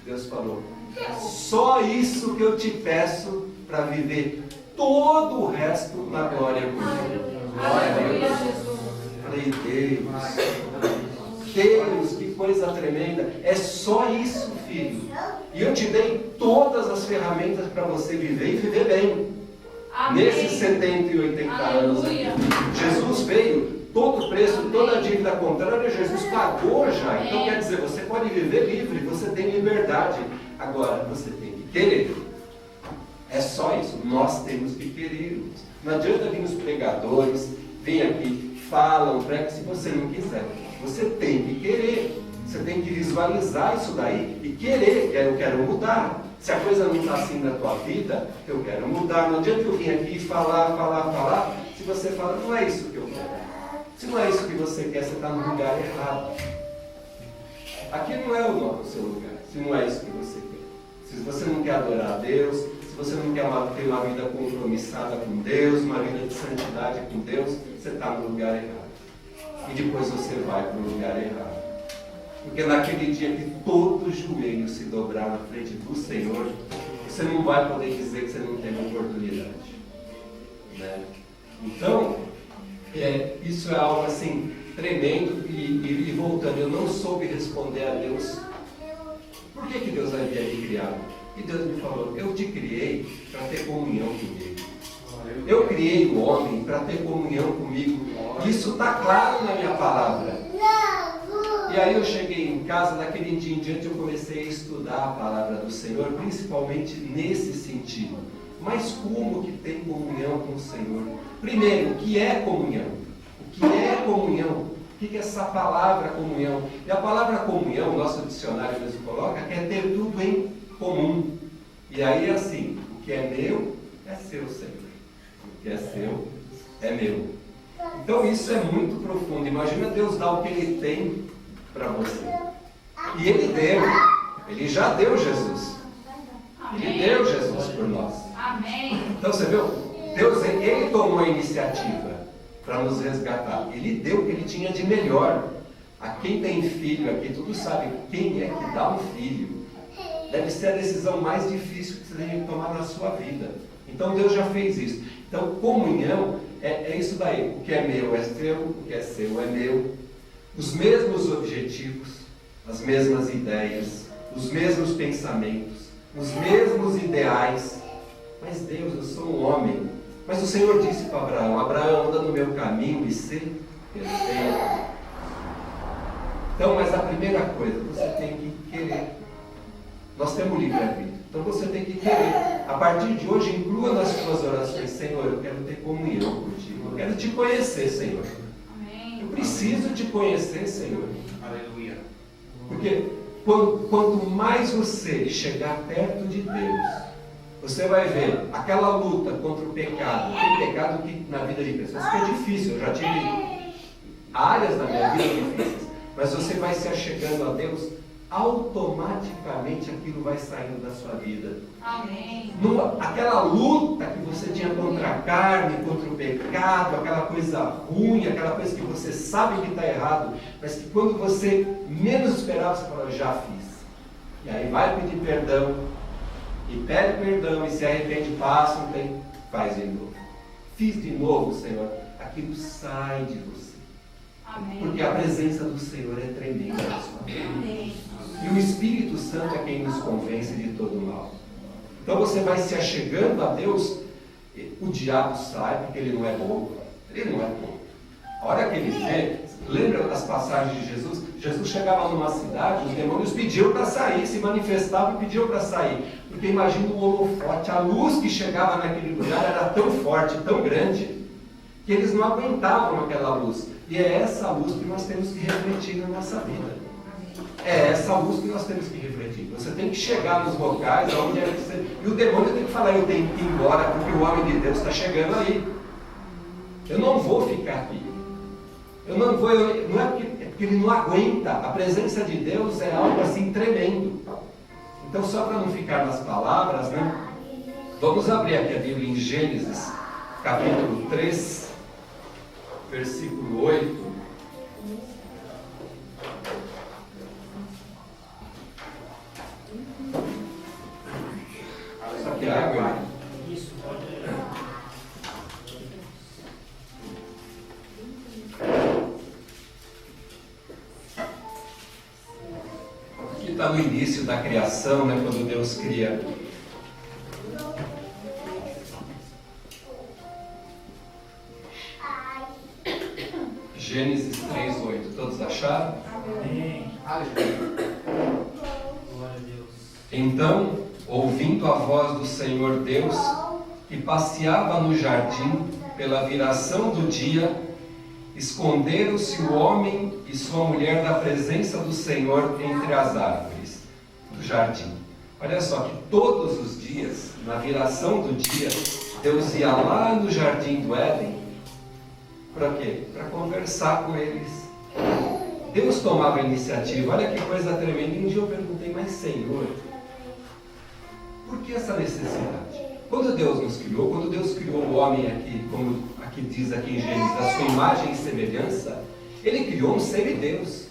Deus falou, é só isso que eu te peço para viver todo o resto na glória com Deus. Glória a Deus. Falei, Deus, que coisa tremenda. É só isso, filho. E eu te dei todas as ferramentas para você viver e viver bem. Amém. Nesses 70 e 80 anos. Jesus veio, todo preço, toda a dívida contrária, Jesus pagou já. Então quer dizer, você pode viver livre, você tem liberdade. Agora, você tem que querer. É só isso. Nós temos que querer. Não adianta vir os pregadores, vem aqui, falam, prega, se você não quiser. Você tem que querer. Você tem que visualizar isso daí e querer. Eu quero mudar. Se a coisa não está assim na tua vida, eu quero mudar. Não adianta eu vir aqui falar. Se você fala, não é isso que eu quero. Se não é isso que você quer, você está no lugar errado. Aqui não é o seu lugar, se não é isso que você quer. Se você não quer adorar a Deus, se você não quer ter uma vida compromissada com Deus, uma vida de santidade com Deus, você está no lugar errado. E depois você vai para o lugar errado. Porque naquele dia que todo joelho se dobrar na frente do Senhor, você não vai poder dizer que você não teve oportunidade. Né? Então, isso é algo assim tremendo. E voltando, eu não soube responder a Deus. Por que Deus havia me criado? E Deus me falou, eu te criei para ter comunhão comigo. Eu criei o homem para ter comunhão comigo. Isso está claro na minha palavra. E aí eu cheguei em casa, daquele dia em diante eu comecei a estudar a palavra do Senhor, principalmente nesse sentido. Mas como que tem comunhão com o Senhor? Primeiro, o que é comunhão? O que é comunhão? O que é essa palavra comunhão? E a palavra comunhão, o nosso dicionário mesmo coloca, que é ter tudo em comum. E aí é assim, o que é meu é seu, Senhor. O que é seu é meu. Então isso é muito profundo. Imagina Deus dar o que Ele tem para você. E Ele deu. Ele já deu Jesus. Ele deu Jesus por nós. Amém. Então você viu? Deus, Ele tomou a iniciativa para nos resgatar. Ele deu o que Ele tinha de melhor. A quem tem filho aqui, tudo sabe quem é que dá um filho. Deve ser a decisão mais difícil que você tem que tomar na sua vida. Então Deus já fez isso. Então comunhão é isso daí. O que é meu é seu, o que é seu é meu. Os mesmos objetivos, as mesmas ideias, os mesmos pensamentos, os mesmos ideais. Mas Deus, eu sou um homem. Mas o Senhor disse para Abraão, Abraão, anda no meu caminho e ser perfeito. Então, mas a primeira coisa, você tem que querer. Nós temos livre-arbítrio. Então você tem que querer. A partir de hoje, inclua nas suas orações, Senhor, eu quero ter comunhão contigo. Eu quero te conhecer, Senhor. Eu preciso te conhecer, Senhor. Aleluia. Porque quanto mais você chegar perto de Deus, você vai ver aquela luta contra o pecado. Tem pecado que na vida de pessoas que é difícil. Eu já tive áreas da minha vida difíceis. Mas você vai se achegando a Deus, automaticamente aquilo vai saindo da sua vida. Amém. Aquela luta que você tinha contra a carne, contra o pecado, aquela coisa ruim, aquela coisa que você sabe que está errado, mas que quando você menos esperava, você fala, já fiz. E aí vai pedir perdão, e pede perdão, e se arrepende, passa um tempo, faz de novo. Fiz de novo, Senhor, aquilo sai de você. Amém. Porque a presença do Senhor é tremenda na sua vida. E o Espírito Santo é quem nos convence de todo o mal. Então você vai se achegando a Deus, o diabo sai, porque ele não é bobo. Ele não é bobo. A hora que ele vê, lembra das passagens de Jesus? Jesus chegava numa cidade, os demônios pediam para sair, se manifestavam e pediam para sair. Porque imagina o holofote, a luz que chegava naquele lugar era tão forte, tão grande, que eles não aguentavam aquela luz. E é essa luz que nós temos que refletir na nossa vida. É essa luz que nós temos que refletir. Você tem que chegar nos locais onde é que você... E o demônio tem que falar, eu tenho que ir embora, porque o homem de Deus está chegando aí. Eu não vou ficar aqui. Eu não vou... Não é porque ele não aguenta. A presença de Deus é algo assim tremendo. Então, só para não ficar nas palavras, né? Vamos abrir aqui a Bíblia em Gênesis, capítulo 3, versículo 8. Só que água. Isso, pode. Aqui está no início da criação, né? Quando Deus cria. Gênesis 3:8. Todos acharam? Amém. Aleluia. Glória a Deus. Então, ouvindo a voz do Senhor Deus, que passeava no jardim pela viração do dia, esconderam-se o homem e sua mulher da presença do Senhor entre as árvores do jardim. Olha só que todos os dias, na viração do dia, Deus ia lá no jardim do Éden. Para quê? Para conversar com eles. Deus tomava a iniciativa. Olha que coisa tremenda. E um dia eu perguntei, mas Senhor, Por que essa necessidade? Quando Deus nos criou, quando Deus criou o homem aqui, como aqui diz aqui em Gênesis, a sua imagem e semelhança, Ele criou um semideus.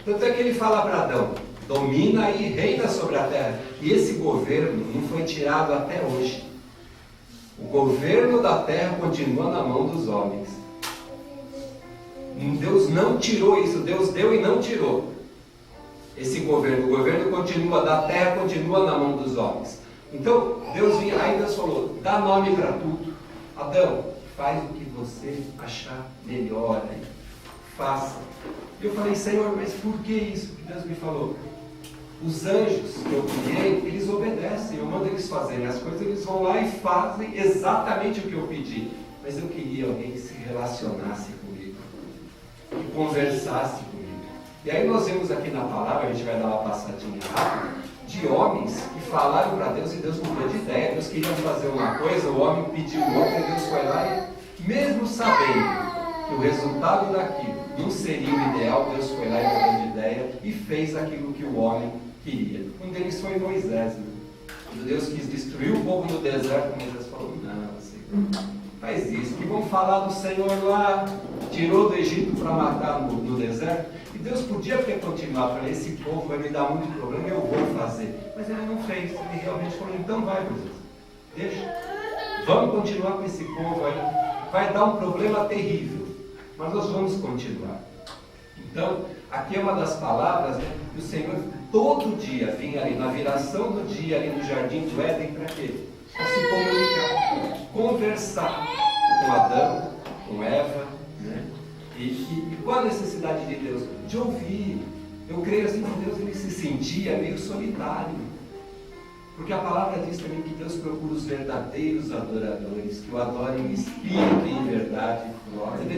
Tanto é que Ele fala para Adão, domina e reina sobre a terra. E esse governo não foi tirado até hoje. O governo da terra continua na mão dos homens. Deus não tirou isso, Deus deu e não tirou esse governo. O governo continua, da terra continua na mão dos homens. Então, Deus vinha, aí Deus falou, dá nome para tudo. Adão, faz o que você achar melhor, né? Faça. E eu falei, Senhor, mas por que isso? Que Deus me falou. Os anjos que eu criei, eles obedecem, eu mando eles fazerem as coisas, eles vão lá e fazem exatamente o que eu pedi. Mas eu queria alguém que se relacionasse comigo, que conversasse comigo. E aí nós vemos aqui na palavra, a gente vai dar uma passadinha rápida, de homens que falaram para Deus e Deus mudou de ideia. Deus queria fazer uma coisa, o homem pediu outra, e Deus foi lá e, mesmo sabendo que o resultado daquilo não seria o ideal, Deus foi lá e mudou de ideia e fez aquilo que o homem queria. Um deles foi Moisés. Né? Quando Deus quis destruir o povo no deserto, Moisés falou, não, Senhor, faz isso. Que vão falar do Senhor lá, tirou do Egito para matar no deserto. E Deus podia ter continuado, falei, esse povo vai me dar muito problema, eu vou fazer. Mas Ele não fez, Ele realmente falou, então vai, Moisés, deixa. Vamos continuar com esse povo aí. Vai dar um problema terrível, mas nós vamos continuar. Então, aqui é uma das palavras, né, que o Senhor todo dia vinha ali, na viração do dia, ali no jardim do Éden, para quê? Para se comunicar, conversar com Adão, com Eva, né? E qual a necessidade de Deus? De ouvir. Eu creio assim que Deus ele se sentia meio solitário. Porque a palavra diz também que Deus procura os verdadeiros adoradores, que o adorem em espírito e em verdade.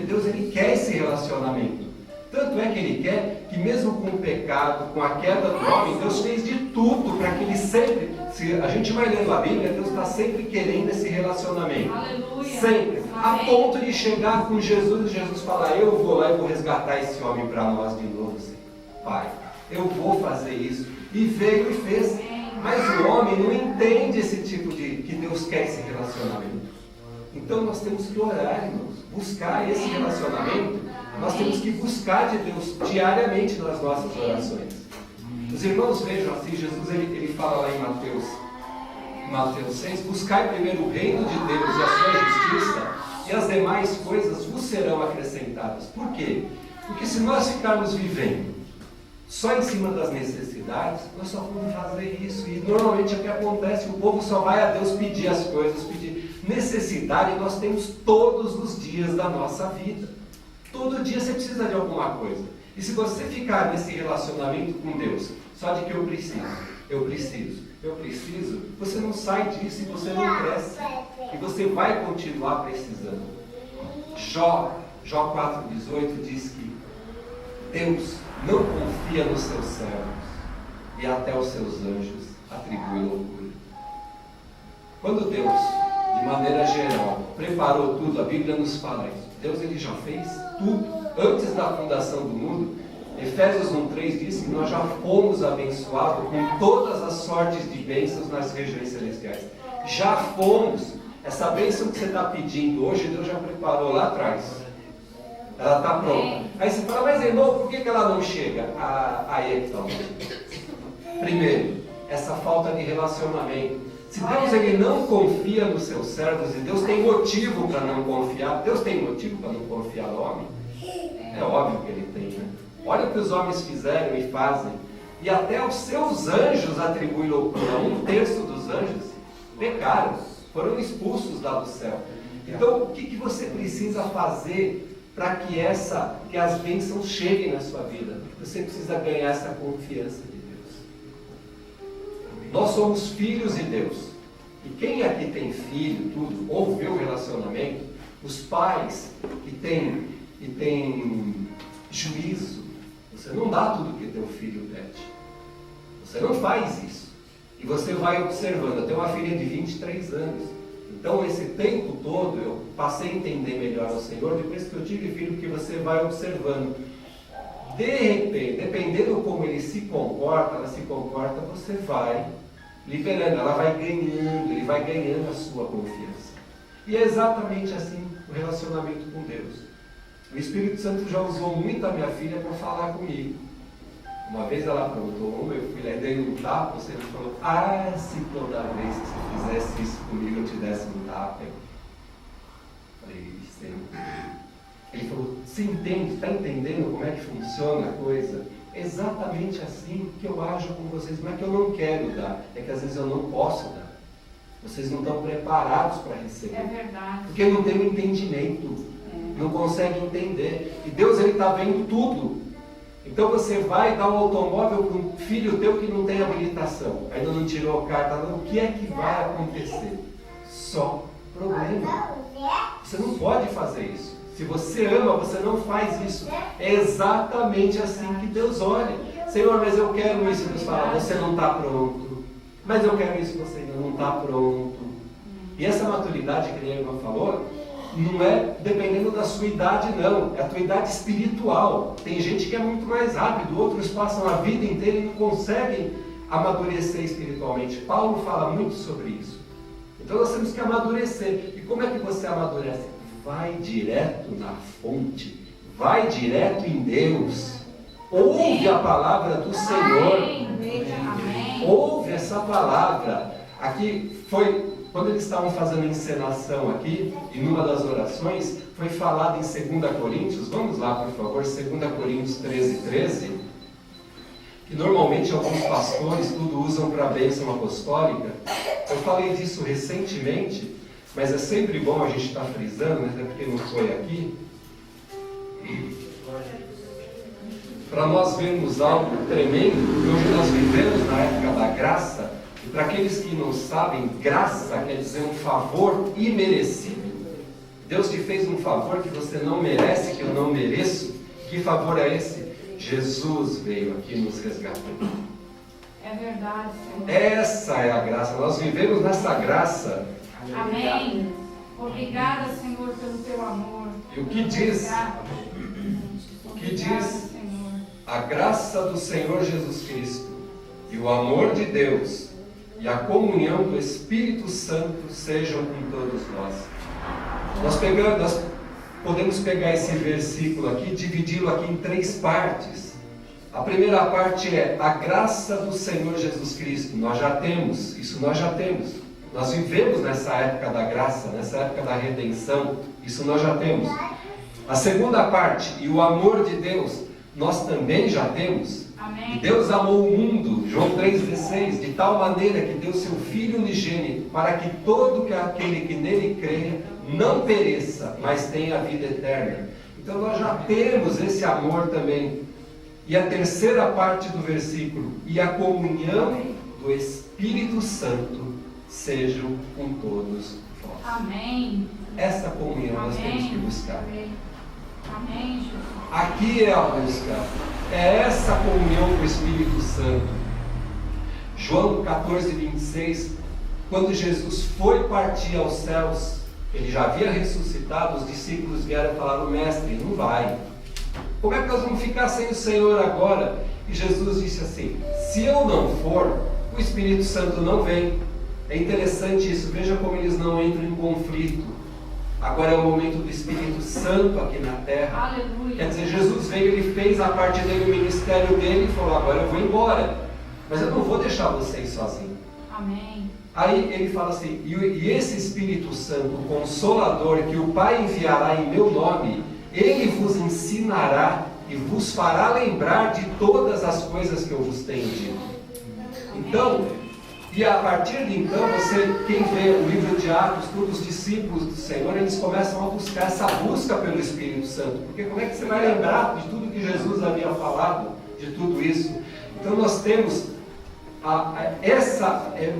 Deus ele quer esse relacionamento. Tanto é que Ele quer que mesmo com o pecado, com a queda do homem, Deus fez de tudo para que Ele sempre, se a gente vai lendo a Bíblia, Deus está sempre querendo esse relacionamento. Aleluia. Sempre. Amém. A ponto de chegar com Jesus e Jesus falar, eu vou lá e vou resgatar esse homem para nós de novo, Senhor. Pai, eu vou fazer isso. E veio e fez. Mas o homem não entende esse tipo de, que Deus quer esse relacionamento. Então nós temos que orar, irmãos, buscar esse relacionamento. Nós temos que buscar de Deus diariamente nas nossas orações. Os irmãos vejam assim, Jesus ele fala lá em Mateus 6, buscai primeiro o reino de Deus e a sua justiça, e as demais coisas vos serão acrescentadas. Por quê? Porque se nós ficarmos vivendo só em cima das necessidades, nós só vamos fazer isso. E normalmente é o que acontece, o povo só vai a Deus pedir as coisas, pedir necessidade, e nós temos todos os dias da nossa vida. Todo dia você precisa de alguma coisa. E se você ficar nesse relacionamento com Deus, só de que eu preciso, você não sai disso e você não cresce. E você vai continuar precisando. Jó 4,18 diz que Deus não confia nos seus servos e até os seus anjos atribui loucura. Quando Deus, de maneira geral, preparou tudo, a Bíblia nos fala isso. Deus ele já fez tudo antes da fundação do mundo. Efésios 1,3 diz que nós já fomos abençoados com todas as sortes de bênçãos nas regiões celestiais. Já fomos. Essa bênção que você está pedindo hoje, Deus já preparou lá atrás. Ela está pronta. Aí você fala, mas irmão, por que ela não chega? Aí é que está o motivo. Primeiro, essa falta de relacionamento. Se Deus ele não confia nos seus servos, e Deus tem motivo para não confiar, Deus tem motivo para não confiar no homem? É óbvio que ele tem, né? Olha o que os homens fizeram e fazem. E até os seus anjos atribuem loucura. 1/3 dos anjos pecaram, foram expulsos lá do céu. Então, o que você precisa fazer para que as bênçãos cheguem na sua vida? Você precisa ganhar essa confiança de Deus. Nós somos filhos de Deus. E quem aqui tem filho, tudo, ou vê o relacionamento, os pais que têm juízo, você não dá tudo que teu filho pede. Você não faz isso. E você vai observando. Eu tenho uma filha de 23 anos. Então, esse tempo todo, eu passei a entender melhor o Senhor depois que eu tive filho, porque você vai observando. De repente, dependendo como ele se comporta, ela se comporta, você vai liberando, ela vai ganhando, ele vai ganhando a sua confiança. E é exatamente assim o relacionamento com Deus. O Espírito Santo já usou muito a minha filha para falar comigo. Uma vez ela aprontou, meu filho, aí dei um tapa, você me falou, se toda vez que você fizesse isso comigo eu te desse um tapa. Eu falei, Senhor. Ele falou, você entende, está entendendo como é que funciona a coisa? Exatamente assim que eu ajo com vocês. Não é que eu não quero dar, é que às vezes eu não posso dar. Vocês não estão preparados para receber. É verdade. Porque não tem um entendimento, não conseguem entender. E Deus, Ele está vendo tudo. Então você vai dar um automóvel para um filho teu que não tem habilitação, ainda não tirou carta, não. O que é que vai acontecer? Só problema. Você não pode fazer isso. Se você ama, você não faz isso. É exatamente assim que Deus olha. Senhor, mas eu quero isso. Deus fala, você não está pronto. Mas eu quero isso, você ainda não está pronto. E essa maturidade que a irmã falou, não é dependendo da sua idade, não. É a tua idade espiritual. Tem gente que é muito mais rápido, outros passam a vida inteira e não conseguem amadurecer espiritualmente. Paulo fala muito sobre isso. Então nós temos que amadurecer. E como é que você amadurece? Vai direto na fonte. Vai direto em Deus. Ouve a palavra do Senhor. Amém. Ouve essa palavra. Aqui foi... Quando eles estavam fazendo a encenação aqui, e numa das orações, foi falado em 2 Coríntios, vamos lá por favor, 2 Coríntios 13, que normalmente alguns pastores tudo usam para a bênção apostólica. Eu falei disso recentemente, mas é sempre bom a gente estar frisando, né, até porque não foi aqui, para nós vermos algo tremendo, que hoje nós vivemos na época da graça. E para aqueles que não sabem, graça quer dizer um favor imerecido. Deus te fez um favor que você não merece, que eu não mereço. Que favor é esse? Jesus veio aqui nos resgatar. É verdade, Senhor. Essa é a graça. Nós vivemos nessa graça. Amém. Obrigada, Senhor, pelo teu amor. E o que diz? O que diz? A graça do Senhor Jesus Cristo e o amor de Deus e a comunhão do Espírito Santo sejam com todos nós. Nós podemos pegar esse versículo aqui e dividi-lo aqui em 3 partes. A primeira parte é a graça do Senhor Jesus Cristo. Nós já temos, isso nós já temos. Nós vivemos nessa época da graça, nessa época da redenção. Isso nós já temos. A segunda parte, e o amor de Deus, nós também já temos. Amém. E Deus amou o mundo, João 3,16, de tal maneira que deu seu Filho unigênito, para que todo aquele que nele creia não pereça, mas tenha a vida eterna. Então nós já temos esse amor também. E a terceira parte do versículo, e a comunhão do Espírito Santo sejam com todos vós. Amém. Essa comunhão nós temos que buscar. Amém, Jesus. Aqui é a busca. É essa comunhão com o Espírito Santo. João 14:26, quando Jesus foi partir aos céus, ele já havia ressuscitado, os discípulos vieram falar, mestre, não vai. Como é que nós vamos ficar sem o Senhor agora? E Jesus disse assim, se eu não for, o Espírito Santo não vem. É interessante isso, veja como eles não entram em conflito. Agora é o momento do Espírito Santo aqui na terra. Aleluia. Quer dizer, Jesus veio, ele fez a parte dele, o ministério dele, e falou, agora eu vou embora. Mas eu não vou deixar vocês sozinhos. Amém. Aí ele fala assim, e esse Espírito Santo, o Consolador, que o Pai enviará em meu nome, ele vos ensinará e vos fará lembrar de todas as coisas que eu vos tenho dito. Então, e a partir de então, quem vê o livro de Atos, todos os discípulos do Senhor, eles começam a buscar essa busca pelo Espírito Santo. Porque como é que você vai lembrar de tudo que Jesus havia falado, de tudo isso? Então nós temos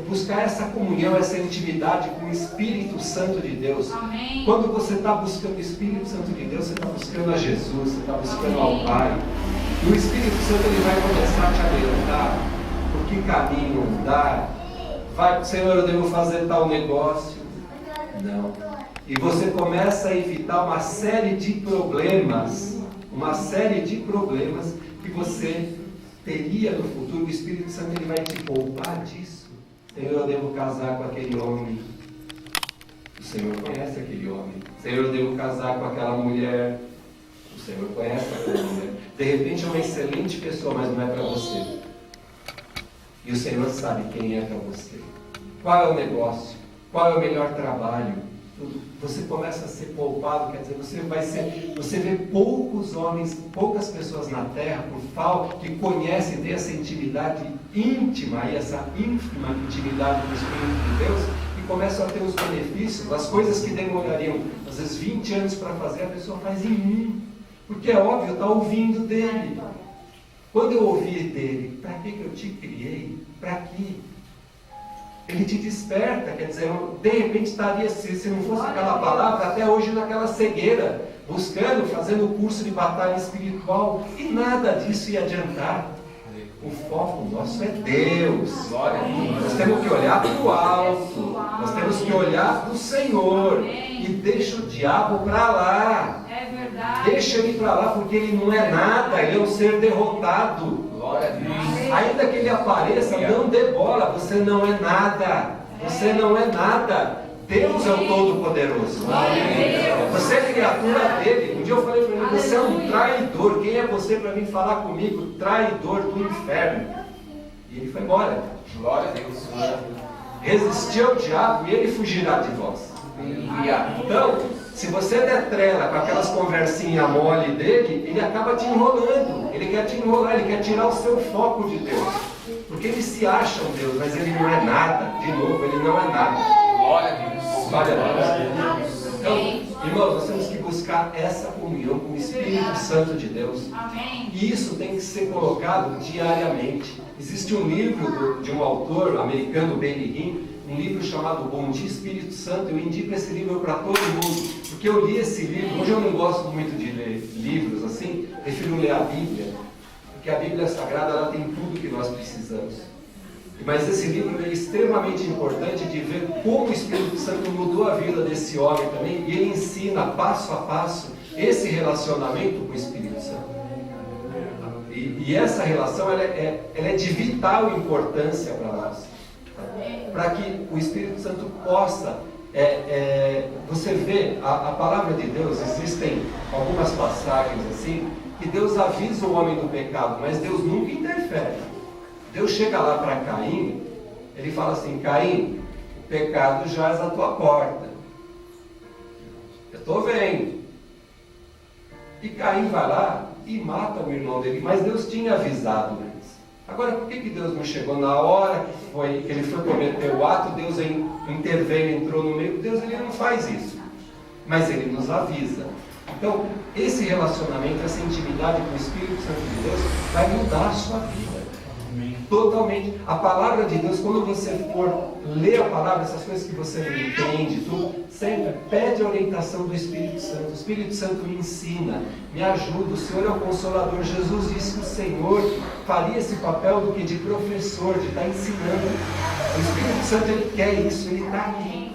buscar essa comunhão, essa intimidade com o Espírito Santo de Deus. Amém. Quando você está buscando o Espírito Santo de Deus, você está buscando a Jesus, você está buscando ao Pai. E o Espírito Santo ele vai começar a te orientar por que caminho andar. Vai, Senhor, eu devo fazer tal negócio. Não. E você começa a evitar uma série de problemas que você teria no futuro. O Espírito Santo ele vai te poupar disso. Senhor, eu devo casar com aquele homem. O Senhor conhece aquele homem. Senhor, eu devo casar com aquela mulher. O Senhor conhece aquela mulher. De repente é uma excelente pessoa, mas não é para você. E o Senhor sabe quem é para você. Qual é o negócio? Qual é o melhor trabalho? Você começa a ser poupado, quer dizer, você vê poucos homens, poucas pessoas na terra, por falta, que conhecem, têm essa intimidade íntima e essa ínfima intimidade com o Espírito de Deus, e começam a ter os benefícios, as coisas que demorariam, às vezes, 20 anos para fazer, a pessoa faz em um. Porque é óbvio, está ouvindo dele. Quando eu ouvir dele, para que eu te criei? Para quê? Ele te desperta, quer dizer, de repente estaria, se não fosse aquela palavra, até hoje naquela cegueira, buscando, fazendo o curso de batalha espiritual, e nada disso ia adiantar. O foco nosso é Deus. Nós temos que olhar para o alto, nós temos que olhar para o Senhor, e deixa o diabo para lá. Deixa ele para lá, porque ele não é nada, ele é um ser derrotado. Glória a Deus. Ainda que ele apareça, não dê bola, você não é nada. Você não é nada. Deus é o Todo-Poderoso. Você é criatura dele. Um dia eu falei para ele, você é um traidor. Quem é você para vir falar comigo? Traidor do inferno. E ele foi embora. Glória a Deus. Resistiu ao diabo e ele fugirá de vós. Então, se você der trela com aquelas conversinhas mole dele, ele acaba te enrolando. Ele quer te enrolar, ele quer tirar o seu foco de Deus. Porque ele se acha um Deus, mas ele não é nada. De novo, ele não é nada. Glória a Deus. Glória a Deus. Então, irmãos, nós temos que buscar essa comunhão com o Espírito Santo de Deus. E isso tem que ser colocado diariamente. Existe um livro de um autor americano, Benny Hinn, um livro chamado Bom Dia Espírito Santo. Eu indico esse livro para todo mundo, porque eu li esse livro. Hoje eu não gosto muito de ler livros assim, prefiro ler a Bíblia, porque a Bíblia Sagrada ela tem tudo que nós precisamos. Mas esse livro é extremamente importante de ver como o Espírito Santo mudou a vida desse homem também, e ele ensina passo a passo esse relacionamento com o Espírito Santo. E essa relação ela é de vital importância para nós, para que o Espírito Santo possa, você vê, a palavra de Deus, existem algumas passagens assim, que Deus avisa o homem do pecado, mas Deus nunca interfere. Deus chega lá para Caim, ele fala assim, Caim, o pecado jaz à tua porta. Eu estou vendo. E Caim vai lá e mata o irmão dele, mas Deus tinha avisado antes. Agora, por que Deus não chegou na hora que ele foi cometer o ato, Deus interveio, entrou no meio? Deus ele não faz isso, mas ele nos avisa. Então, esse relacionamento, essa intimidade com o Espírito Santo de Deus vai mudar a sua vida. Totalmente. A palavra de Deus, quando você for ler a palavra, essas coisas que você não entende, tudo, sempre pede a orientação do Espírito Santo. O Espírito Santo me ensina, me ajuda. O Senhor é o Consolador. Jesus disse que o Senhor faria esse papel do que de professor, de estar ensinando. O Espírito Santo, ele quer isso, ele está aqui.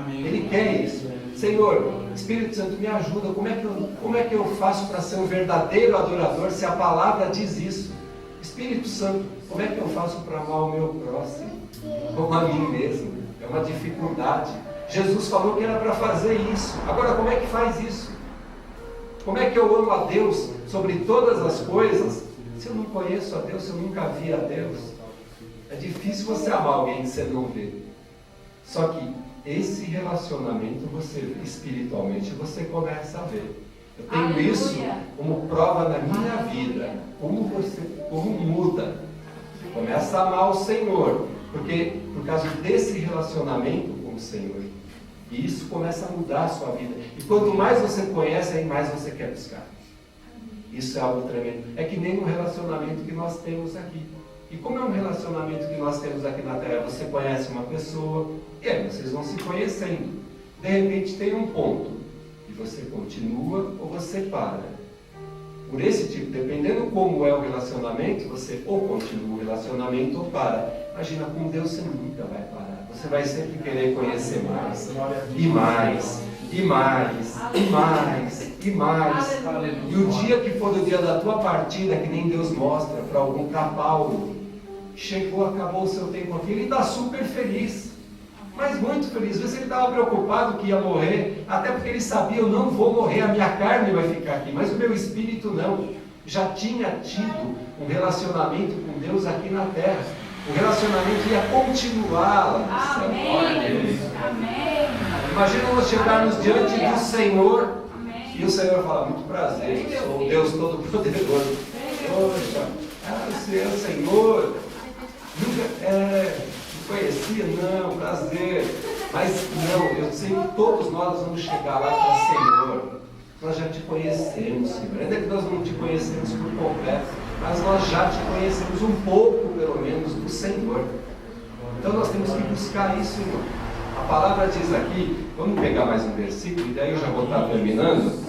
Ele quer isso. Senhor, Espírito Santo, me ajuda. Como é que eu faço para ser um verdadeiro adorador se a palavra diz isso? Espírito Santo, como é que eu faço para amar o meu próximo? Como a mim mesmo? É uma dificuldade. Jesus falou que era para fazer isso. Agora, como é que faz isso? Como é que eu amo a Deus sobre todas as coisas, se eu não conheço a Deus, se eu nunca vi a Deus? É difícil você amar alguém que você não vê. Só que esse relacionamento, você espiritualmente, você começa a ver. Eu tenho isso como prova na minha vida. Como muda. Começa a amar o Senhor. Porque por causa desse relacionamento com o Senhor. E isso começa a mudar a sua vida. E quanto mais você conhece, aí mais você quer buscar. Isso é algo tremendo. É que nem um relacionamento que nós temos aqui. E como é um relacionamento que nós temos aqui na Terra? Você conhece uma pessoa, e aí vocês vão se conhecendo. De repente tem um ponto. E você continua ou você para. Por esse tipo, dependendo como é o relacionamento, você ou continua o relacionamento ou para. Imagina, com Deus você nunca vai parar. Você vai sempre querer conhecer mais. E mais. E mais. E mais. E mais. E o dia que for o dia da tua partida, que nem Deus mostra para Paulo, chegou, acabou o seu tempo aqui, ele está super feliz. Mas muito feliz. Às vezes ele estava preocupado que ia morrer, até porque ele sabia, eu não vou morrer, a minha carne vai ficar aqui, mas o meu espírito não. Já tinha tido um relacionamento com Deus aqui na terra. O relacionamento ia continuar lá no céu. Amém. Amém. Imagina nós chegarmos diante do Senhor. Amém. E o Senhor fala, muito prazer, eu sou o Deus Todo-Poderoso. Poxa, você é o Senhor. Nunca conhecia, não, prazer. Mas não, eu sei que todos nós vamos chegar lá para o Senhor. Nós já te conhecemos, Senhor. Ainda que nós não te conhecemos por completo, mas nós já te conhecemos um pouco, pelo menos, do Senhor. Então nós temos que buscar isso, irmão. A palavra diz aqui, vamos pegar mais um versículo, e daí eu já vou estar terminando.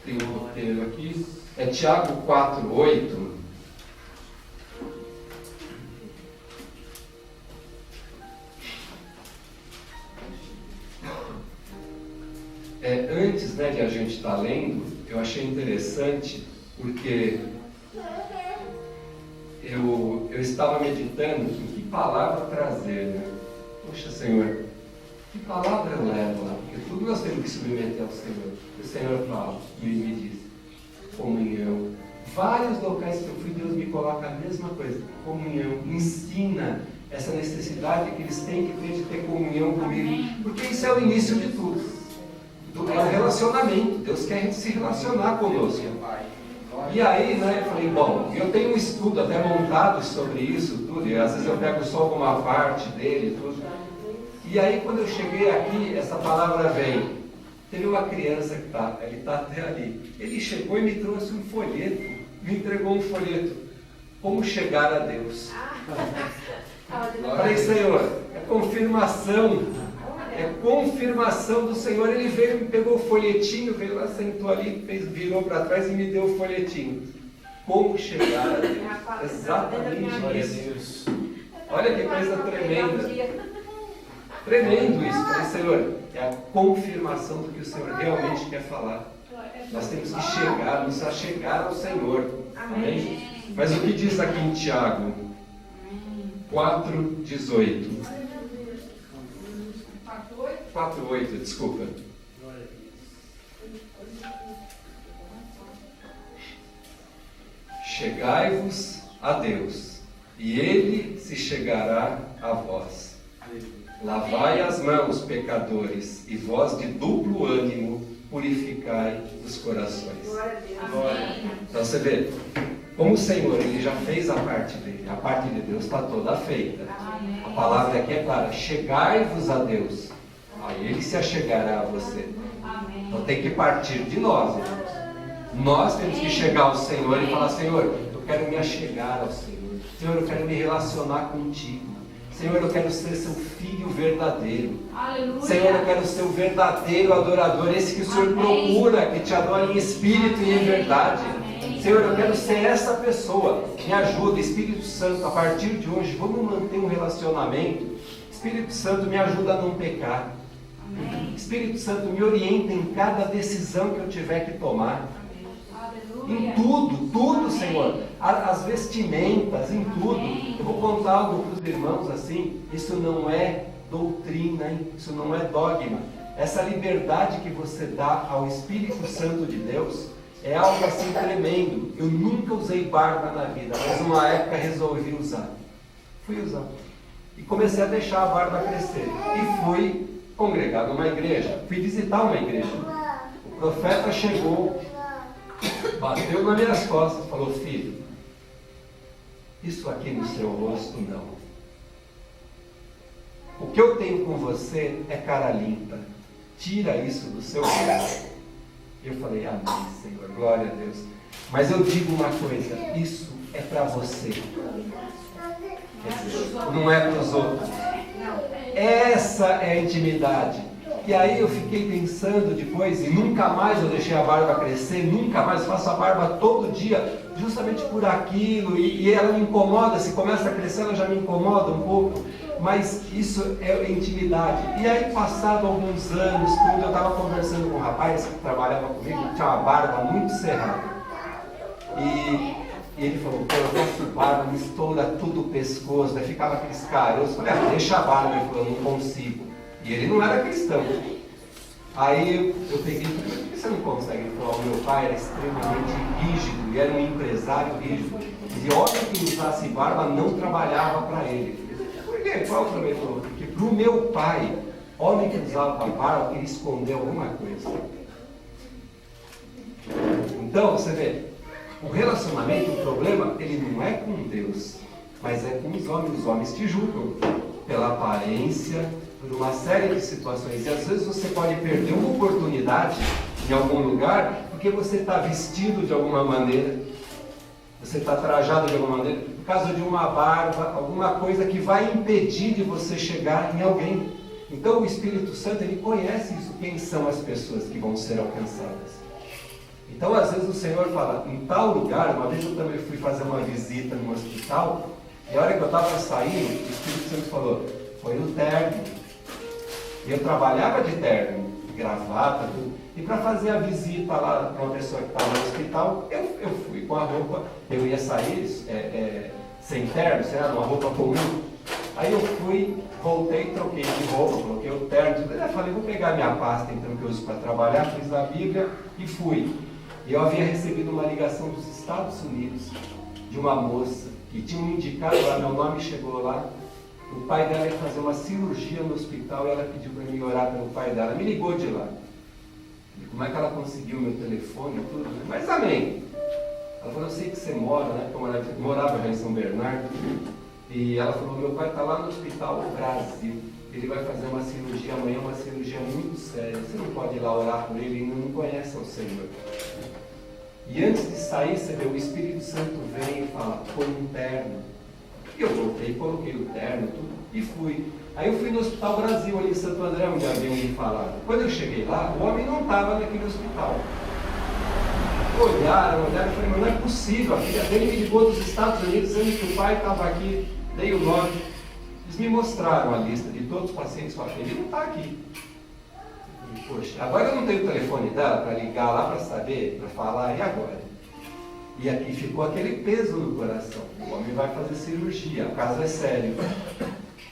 Tem um roteiro aqui, é Tiago 4:8. Antes de a gente estar lendo, eu achei interessante, porque eu estava meditando em que palavra trazer, né? Poxa, Senhor, que palavra eu levo lá? Porque tudo nós temos que submeter ao Senhor. O Senhor fala, e me diz, comunhão. Vários locais que eu fui, Deus me coloca a mesma coisa, comunhão. Ensina essa necessidade que eles têm que ter de ter comunhão comigo, porque isso é o início de tudo. É um relacionamento. Deus quer a gente se relacionar conosco. E aí, eu falei, bom, eu tenho um estudo até montado sobre isso tudo, e às vezes eu pego só alguma parte dele e tudo. E aí, quando eu cheguei aqui, essa palavra veio. Teve uma criança que ele está até ali. Ele chegou e me trouxe um folheto, me entregou um folheto. Como chegar a Deus? Falei, Senhor, é confirmação. É confirmação do Senhor. Ele veio, me pegou o folhetinho, veio lá, sentou ali, virou para trás e me deu o folhetinho. Como chegar a Deus? Exatamente isso. Olha que coisa tremenda. Tremendo isso. Falei, Senhor, é a confirmação do que o Senhor realmente quer falar. Nós temos que chegar, nos achegar ao Senhor. Amém? Mas o que diz aqui em Tiago 4:18? 4:8, desculpa. Chegai-vos a Deus, e Ele se chegará a vós. Lavai as mãos, pecadores, e vós de duplo ânimo purificai os corações. Então você vê, como o Senhor ele já fez a parte dele, a parte de Deus está toda feita. A palavra aqui é clara: chegai-vos a Deus. Aí Ele se achegará a você. Então tem que partir de nós, irmãos. Nós temos que chegar ao Senhor e falar: Senhor, eu quero me achegar ao Senhor. Senhor, eu quero me relacionar contigo. Senhor, eu quero ser seu filho verdadeiro. Aleluia. Senhor, eu quero ser o verdadeiro adorador, esse que o Senhor procura, que te adora em espírito e em verdade. Senhor, eu quero ser essa pessoa. Me ajuda, Espírito Santo, a partir de hoje, vamos manter um relacionamento. Espírito Santo, me ajuda a não pecar. Amém. Espírito Santo, me orienta em cada decisão que eu tiver que tomar. Amém. Em tudo, Senhor. As vestimentas, em tudo. Amém. Eu vou contar algo para os irmãos assim. Isso não é doutrina, hein? Isso não é dogma. Essa liberdade que você dá ao Espírito Santo de Deus é algo assim tremendo. Eu nunca usei barba na vida, mas uma época resolvi usar. Fui usar. E comecei a deixar a barba crescer. E fui congregar numa igreja. Fui visitar uma igreja. O profeta chegou, bateu nas minhas costas e falou: filho, isso aqui no seu rosto não. O que eu tenho com você é cara limpa. Tira isso do seu rosto. Eu falei: amém, Senhor, glória a Deus. Mas eu digo uma coisa: isso é para você. Quer dizer, não é para os outros. Essa é a intimidade. E aí eu fiquei pensando depois, e nunca mais eu deixei a barba crescer, nunca mais faço a barba todo dia, justamente por aquilo, e ela me incomoda. Se começa a crescer, ela já me incomoda um pouco, mas isso é intimidade. E aí, passado alguns anos, quando eu estava conversando com um rapaz que trabalhava comigo, que tinha uma barba muito cerrada. E ele falou, pô, eu faço barba, me estoura tudo o pescoço, daí ficava aqueles caroços. Eu falei, deixa a barba. Ele falou, eu não consigo. E ele não era cristão. Aí eu peguei e falei, mas por que você não consegue? Ele falou, meu pai era extremamente rígido, e era um empresário rígido. E homem que usasse barba não trabalhava para ele. Por quê? Qual o problema? Ele falou, porque para o meu pai, homem que usava barba queria esconder alguma coisa. Então, você vê, o relacionamento, o problema, ele não é com Deus, mas é com os homens. Os homens te julgam pela aparência, por uma série de situações. E às vezes você pode perder uma oportunidade em algum lugar porque você está vestido de alguma maneira, você está trajado de alguma maneira, por causa de uma barba, alguma coisa que vai impedir de você chegar em alguém. Então o Espírito Santo, ele conhece isso, quem são as pessoas que vão ser alcançadas. Então às vezes o Senhor fala, em tal lugar, uma vez eu também fui fazer uma visita no hospital, e a hora que eu estava saindo, o Espírito Santo falou, foi no terno. E eu trabalhava de terno, gravata, tudo. E para fazer a visita lá para uma pessoa que estava no hospital, eu fui com a roupa, eu ia sair sem terno, sei lá, numa roupa comum. Aí eu fui, voltei, troquei de roupa, coloquei o terno, eu falei, vou pegar minha pasta então que eu uso para trabalhar, fiz a Bíblia e fui. E eu havia recebido uma ligação dos Estados Unidos, de uma moça, que tinha me indicado lá, meu nome chegou lá. O pai dela ia fazer uma cirurgia no hospital e ela pediu para mim orar pelo pai dela. Me ligou de lá. E como é que ela conseguiu meu telefone e tudo? Mas amém. Ela falou, eu sei que você mora, né? Porque eu morava já em São Bernardo. E ela falou, meu pai está lá no hospital Brasil. Ele vai fazer uma cirurgia amanhã, uma cirurgia muito séria. Você não pode ir lá orar por ele, ele não conhece o Senhor. E antes de sair, você vê, o Espírito Santo vem e fala, põe um terno. E eu voltei, coloquei o terno, tudo, e fui. Aí eu fui no Hospital Brasil, ali em Santo André, onde haviam me falado. Quando eu cheguei lá, o homem não estava naquele hospital. Olharam, e falei, mas não é possível. A filha dele me ligou dos Estados Unidos dizendo que o pai estava aqui, dei o nome. Eles me mostraram a lista de todos os pacientes, falaram, ele não está aqui. Eu falei, poxa, agora eu não tenho o telefone dela para ligar lá para saber, para falar, e agora? E aqui ficou aquele peso no coração. O homem vai fazer cirurgia, o caso é sério.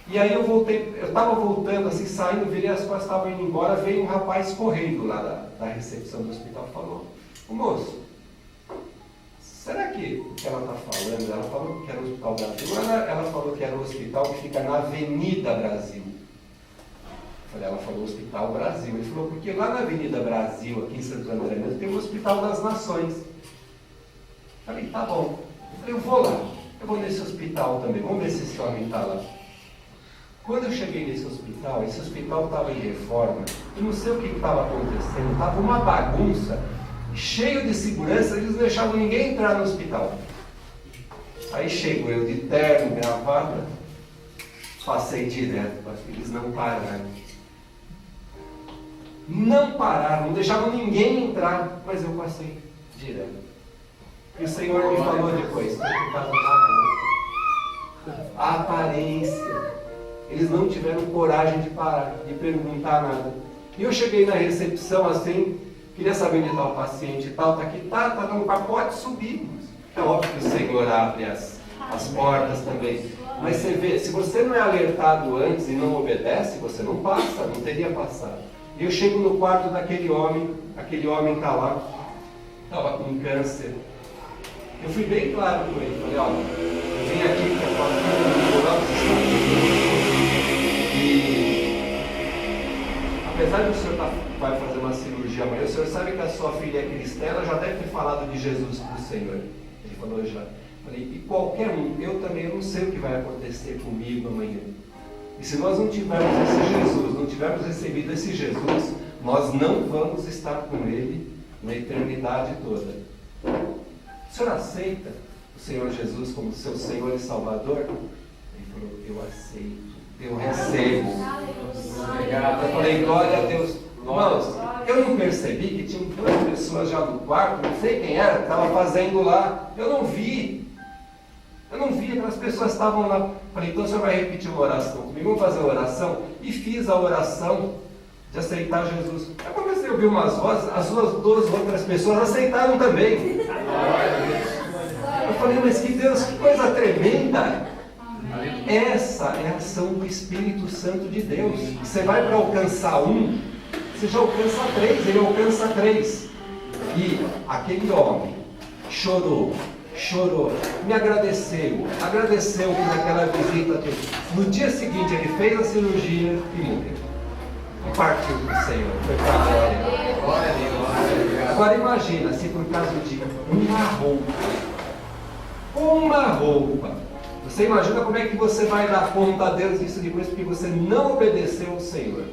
E aí eu voltei, eu estava voltando, assim, saindo, virei as costas, estava indo embora, veio um rapaz correndo lá da recepção do hospital e falou, ô moço, será que o que ela está falando, ela falou que era o Hospital Brasil, ela falou que era o hospital que fica na Avenida Brasil. Eu falei, ela falou Hospital Brasil. Ele falou, porque lá na Avenida Brasil, aqui em Santo André mesmo, tem o Hospital das Nações. Eu falei, tá bom. Eu falei, eu vou lá, eu vou nesse hospital também, vamos ver se esse homem está lá. Quando eu cheguei nesse hospital estava em reforma, eu não sei o que estava acontecendo, estava uma bagunça, cheio de segurança, eles não deixavam ninguém entrar no hospital. Aí chego eu de terno, gravata, passei direto, eles não pararam. Não pararam, não deixavam ninguém entrar, mas eu passei direto. E o Senhor me falou depois, por causa da aparência. Eles não tiveram coragem de parar, de perguntar nada. E eu cheguei na recepção assim, queria saber onde está o paciente e tal, está aqui, tá no pacote, subimos. É óbvio que o Senhor abre as portas também. Mas você vê, se você não é alertado antes e não obedece, você não passa, não teria passado. E eu chego no quarto daquele homem está lá, estava com câncer. Eu fui bem claro com ele, falei, olha, eu vim aqui para a tua filha, vou lá para os Estados Unidos. E apesar de o senhor vai fazer uma cirurgia amanhã, o senhor sabe que a sua filha é cristã, ela já deve ter falado de Jesus para o Senhor. Ele falou já. Falei, e qualquer um, eu também não sei o que vai acontecer comigo amanhã. E se nós não tivermos esse Jesus, não tivermos recebido esse Jesus, nós não vamos estar com Ele na eternidade toda. O senhor aceita o Senhor Jesus como seu Senhor e Salvador? Ele falou, eu aceito, eu recebo. Eu falei, glória a Deus. Irmãos, eu não percebi que tinham 2 pessoas já no quarto, não sei quem era, que estava fazendo lá. Eu não vi, aquelas pessoas estavam lá. Falei, então o senhor vai repetir uma oração comigo, vamos fazer uma oração? E fiz a oração de aceitar Jesus. Aí comecei a ouvir umas vozes, as 2 outras pessoas aceitaram também. falei, mas que Deus, que coisa tremenda! Amém. Essa é a ação do Espírito Santo de Deus. Você vai para alcançar um, você já alcança 3, ele alcança 3. E aquele homem chorou, me agradeceu por aquela visita dele. No dia seguinte ele fez a cirurgia e morreu. E partiu para o Senhor, foi para a glória. Glória a Deus. Agora imagina se por causa de uma roupa, você imagina como é que você vai dar conta a Deus disso depois, porque você não obedeceu ao Senhor.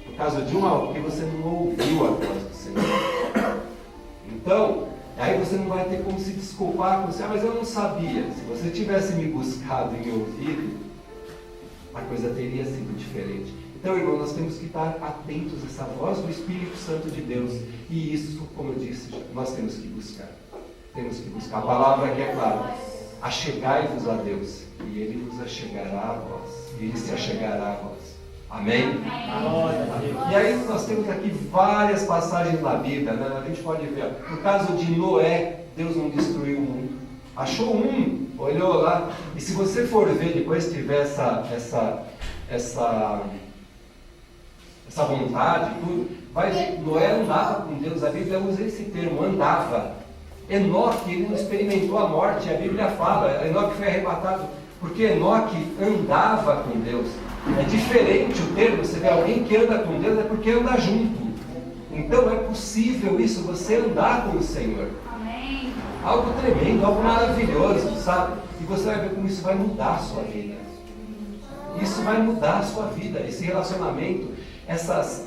Por causa de uma roupa, porque você não ouviu a voz do Senhor. Então, aí você não vai ter como se desculpar, você, mas eu não sabia. Se você tivesse me buscado e me ouvido, a coisa teria sido diferente. Então, irmão, nós temos que estar atentos a essa voz do Espírito Santo de Deus. E isso, como eu disse, nós temos que buscar. Temos que buscar. A palavra aqui é clara. Achegai-vos a Deus, e Ele vos achegará a vós. E Ele se achegará a vós. Amém? E aí nós temos aqui várias passagens na Bíblia, né? A gente pode ver. No caso de Noé, Deus não destruiu o mundo. Achou um, olhou lá. E se você for ver, depois tiver essa vontade, tudo, vai ver, Noé andava com Deus, a Bíblia usa esse termo, andava. Enoque, ele não experimentou a morte, a Bíblia fala, Enoque foi arrebatado, porque Enoque andava com Deus. É diferente o termo, você vê alguém que anda com Deus, é porque anda junto. Então é possível isso, você andar com o Senhor. Amém. Algo tremendo, algo maravilhoso, sabe? E você vai ver como isso vai mudar a sua vida. Isso vai mudar a sua vida, esse relacionamento, essas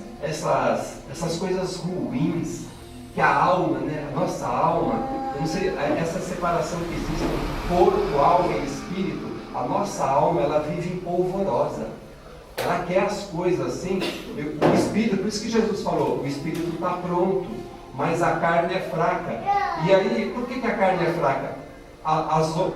coisas ruins, que a alma, né? A nossa alma, eu não sei, essa separação que existe entre corpo, alma e espírito, a nossa alma, ela vive empolvorosa. Ela quer as coisas assim, o espírito, por isso que Jesus falou, o espírito está pronto, mas a carne é fraca. E aí, por que a carne é fraca?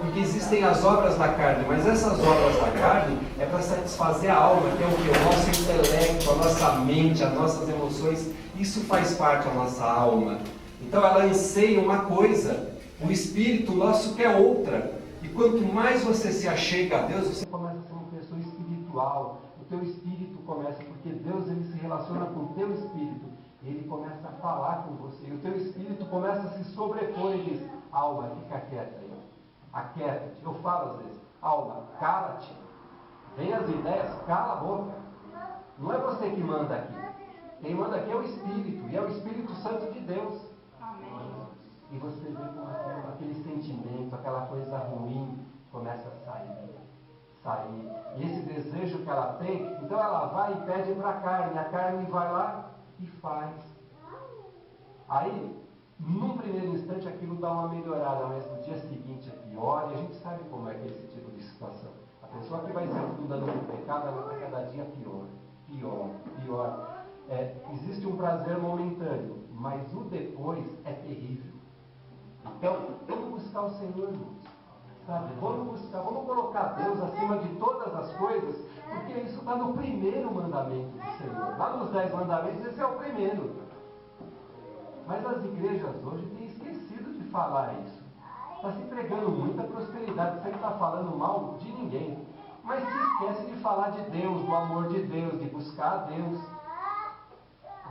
Porque existem as obras da carne, mas essas obras da carne é para satisfazer a alma, que é o que? O nosso intelecto, a nossa mente, as nossas emoções, isso faz parte da nossa alma. Então ela anseia uma coisa, o espírito nosso quer outra. E quanto mais você se achega a Deus, você começa a ser uma pessoa espiritual. O teu espírito começa, porque Deus ele se relaciona com o teu espírito. Ele começa a falar com você. E o teu espírito começa a se sobrepor e diz, alma, fica quieta aí. Aquieta-te. Eu falo às vezes, alma, cala-te. Vem as ideias, cala a boca. Não é você que manda aqui. Quem manda aqui é o Espírito. E é o Espírito Santo de Deus. Amém. E você vê como aquele sentimento, aquela coisa ruim começa a sair. E esse desejo que ela tem, então ela vai e pede para a carne vai lá e faz. Aí, num primeiro instante aquilo dá uma melhorada, mas no dia seguinte é pior, e a gente sabe como é que é esse tipo de situação. A pessoa que vai se afundando no pecado, ela vai cada dia pior. Existe um prazer momentâneo, mas o depois é terrível. Então, vamos buscar o Senhor, irmãos. Sabe? Vamos colocar Deus acima de todas as coisas, porque isso está no primeiro mandamento do Senhor. Lá nos 10 mandamentos, esse é o primeiro. Mas as igrejas hoje têm esquecido de falar isso. Está se pregando muita prosperidade, você não está falando mal de ninguém. Mas se esquece de falar de Deus, do amor de Deus, de buscar a Deus,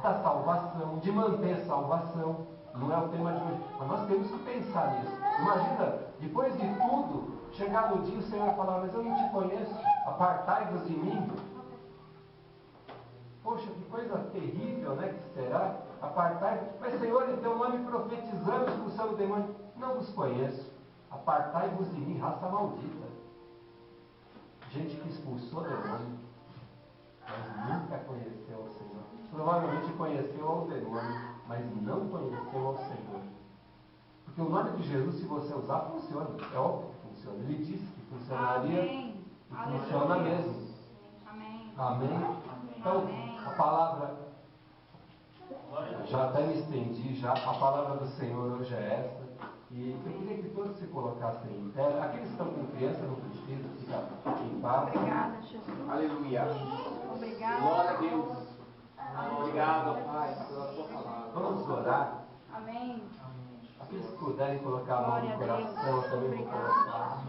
da salvação, de manter salvação. Não é o tema de hoje. Mas nós temos que pensar nisso. Imagina, depois de tudo, chegar no dia e o Senhor falar, mas eu não te conheço, apartai-vos de mim. Poxa, que coisa terrível, né, que será? Apartai-vos. Mas Senhor, em teu nome profetizamos, expulsando o demônio. Não vos conheço. Apartai-vos de mim, raça maldita. Gente que expulsou o demônio, mas nunca conheceu o Senhor. Provavelmente conheceu ao demônio, mas não conheceu ao Senhor. Porque o nome de Jesus, se você usar, funciona. É óbvio que funciona. Ele disse que funcionaria. Amém. E funciona mesmo. Amém. Amém? Então, a palavra, já até me estendi, já a palavra do Senhor hoje é essa. E eu queria que todos se colocassem em pé. Aqueles que estão com criança não precisam ficar em paz. Obrigada, Jesus. Aleluia. Obrigada. Glória a Deus. Obrigado, Pai, pela sua palavra. Vamos orar. Amém. A Se eles puderem colocar a mão no coração, também vou colocar.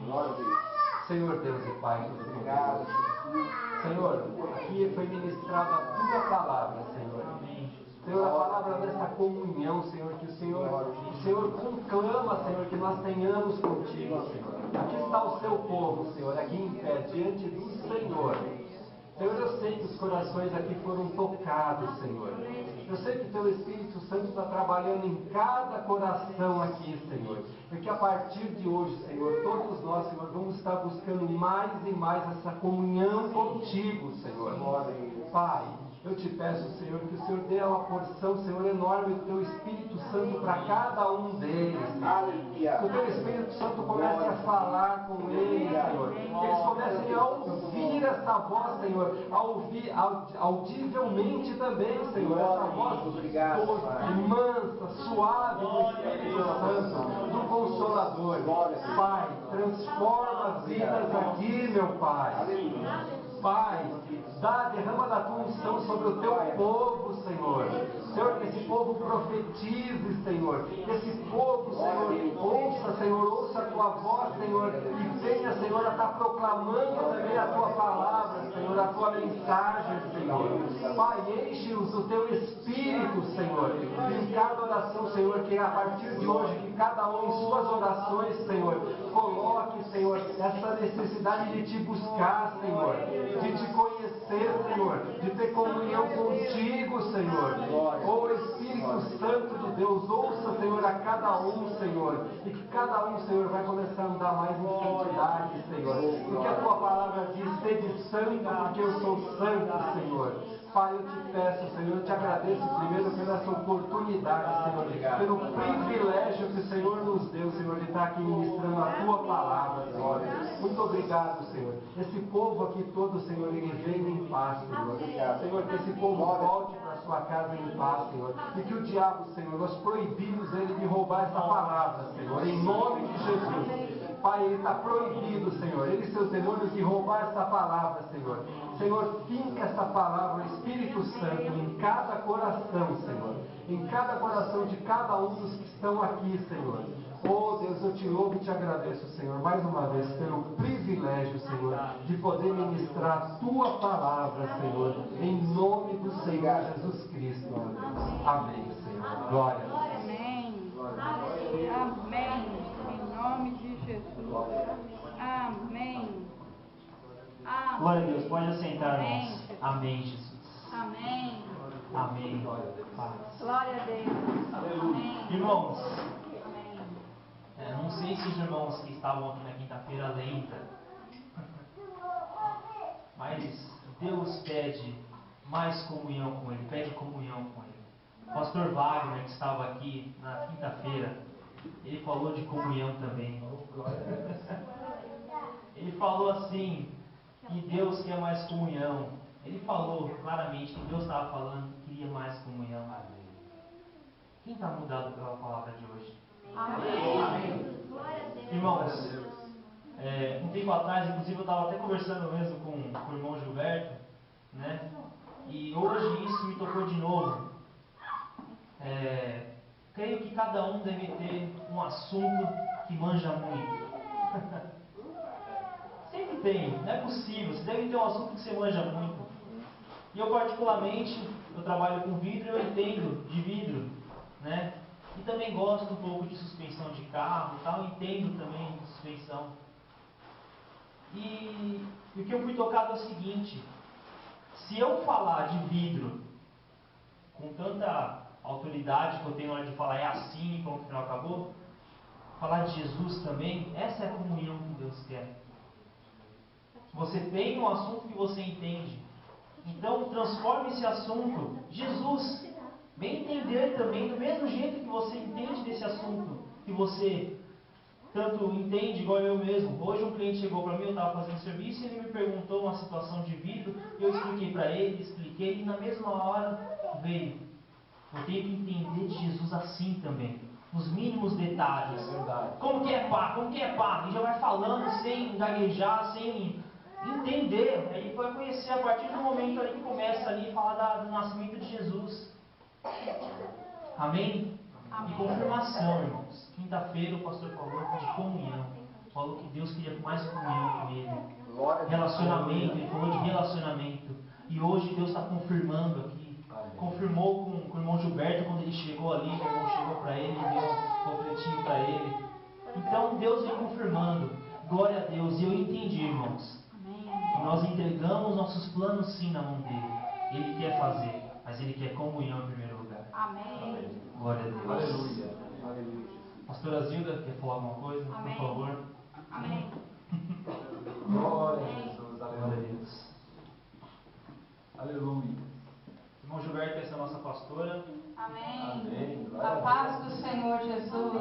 Senhor Deus e Pai, muito obrigado. Senhor, aqui foi ministrada a Tua palavra, Senhor. Senhor, a palavra dessa comunhão, Senhor, que o Senhor conclama, Senhor, que nós tenhamos contigo, Senhor. Aqui está o Seu povo, Senhor, aqui em pé, diante do Senhor. Senhor, eu sei que os corações aqui foram tocados, Senhor. Eu sei que Teu Espírito Santo está trabalhando em cada coração aqui, Senhor. E que a partir de hoje, Senhor, todos nós, Senhor, vamos estar buscando mais e mais essa comunhão contigo, Senhor. Pai, eu te peço, Senhor, que o Senhor dê uma porção, Senhor, enorme do Teu Espírito Santo para cada um deles. Que o Teu Espírito Santo comece a falar com eles, Senhor. Que eles comecem a ouvir essa voz, Senhor. A ouvir audivelmente também, Senhor. Essa voz doce, mansa, suave do Espírito Santo, do Consolador. Pai, transforma vidas aqui, meu Pai. Pai, derrama da tua unção sobre o teu povo, Senhor. Senhor, que esse povo profetize, Senhor. Que esse povo, Senhor, ouça a tua voz, Senhor. E venha, Senhor, a estar proclamando também a tua palavra, Senhor, a tua mensagem, Senhor. Pai, enche-os do teu Espírito, Senhor. Em cada oração, Senhor, que a partir de hoje, que cada um em suas orações, Senhor, coloque, Senhor, essa necessidade de te buscar, Senhor. De te conhecer, Senhor, de ter comunhão contigo, Senhor. Oh Espírito Santo de Deus, ouça, Senhor, a cada um, Senhor, e que cada um, Senhor, vai começar a andar mais em santidade, Senhor. Porque a tua palavra diz: sede santo, porque eu sou santo, Senhor. Pai, eu te peço, Senhor, eu te agradeço primeiro pela essa oportunidade, Senhor, pelo privilégio que o Senhor nos deu, Senhor, de estar aqui ministrando a tua palavra, Senhor. Muito obrigado, Senhor. Esse povo aqui todo, Senhor, ele venha em paz, Senhor. Senhor, que esse povo volte para a sua casa em paz, Senhor. E que o diabo, Senhor, nós proibimos ele de roubar essa palavra, Senhor, em nome de Jesus. Pai, ele está proibido, Senhor, ele e seus demônios, de roubar essa palavra, Senhor. Senhor, finca essa palavra, Espírito Santo, em cada coração, Senhor. Em cada coração de cada um dos que estão aqui, Senhor. Oh Deus, eu te louvo e te agradeço, Senhor, mais uma vez, pelo privilégio, Senhor, de poder ministrar a tua palavra, Senhor, em nome do Senhor Jesus Cristo, meu Deus. Amém, Senhor. Glória a Deus. Amém. Amém. Em nome de Jesus. Amém. Amém. Glória a Deus. Pode assentar, irmãos. Amém, Jesus. Amém. Amém. Paz. Glória a Deus. Amém. Irmãos, Amém. não sei se os irmãos que estavam aqui na quinta-feira lembram, mas Deus pede mais comunhão com Ele, pede comunhão com Ele. O pastor Wagner, que estava aqui na quinta-feira, ele falou de comunhão também. Ele falou assim, que Deus quer mais comunhão. Ele falou claramente que Deus estava falando que queria mais comunhão. Quem está mudado pela palavra de hoje? Amém. Irmãos, um tempo atrás, inclusive eu estava até conversando mesmo com o irmão Gilberto, né? E hoje isso me tocou de novo. Creio que cada um deve ter um assunto que manja muito. Sempre tem, não é possível. Você deve ter um assunto que você manja muito. E eu particularmente, eu trabalho com vidro e eu entendo de vidro, né? E também gosto um pouco de suspensão de carro e tal, entendo também de suspensão. E o que eu fui tocado é o seguinte: se eu falar de vidro com tanta autoridade que eu tenho na hora de falar, é assim, pronto, final acabou, falar de Jesus também, essa é a comunhão que Deus quer. Você tem um assunto que você entende, então transforme esse assunto. Jesus, vem entender também, do mesmo jeito que você entende desse assunto, que você tanto entende igual eu mesmo. Hoje um cliente chegou para mim, eu estava fazendo serviço, e ele me perguntou uma situação de vidro, eu expliquei para ele, e na mesma hora veio. Eu tenho que entender de Jesus assim também, nos mínimos detalhes. Como que é pá? Como que é pá? E já vai falando sem gaguejar, sem entender. Aí vai conhecer a partir do momento ali que começa ali a falar do nascimento de Jesus. Amém? E confirmação, irmãos. Quinta-feira o pastor falou de comunhão. Falou que Deus queria mais comunhão com ele. Relacionamento, ele falou de relacionamento. E hoje Deus está confirmando aqui. Confirmou com o irmão Gilberto quando ele chegou ali, o irmão chegou para ele, deu um panfletinho para ele. Então Deus vem confirmando. Glória a Deus. E eu entendi, irmãos, que nós entregamos nossos planos sim na mão dele. Ele quer fazer, mas ele quer comunhão em primeiro lugar. Amém. Glória a Deus. Aleluia. Aleluia. Pastora Zilda, quer falar alguma coisa? Amém. Por favor. Amém. Glória a Jesus. Glória a Aleluia. Deus. Aleluia. Irmão Gilberto, essa é a nossa pastora. Amém. Amém. A paz do Senhor Jesus.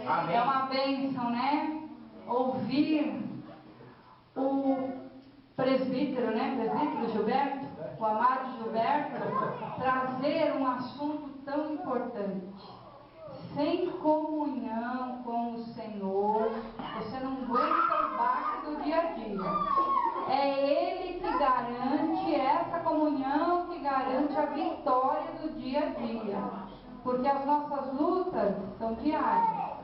Amém. É uma bênção, né? Ouvir o presbítero, né? Presbítero Gilberto, o amado Gilberto, trazer um assunto tão importante. Sem comunhão com o Senhor, você não aguenta o baque do dia a dia. É Ele que garante essa comunhão, que garante a vitória do dia a dia. Porque as nossas lutas são diárias.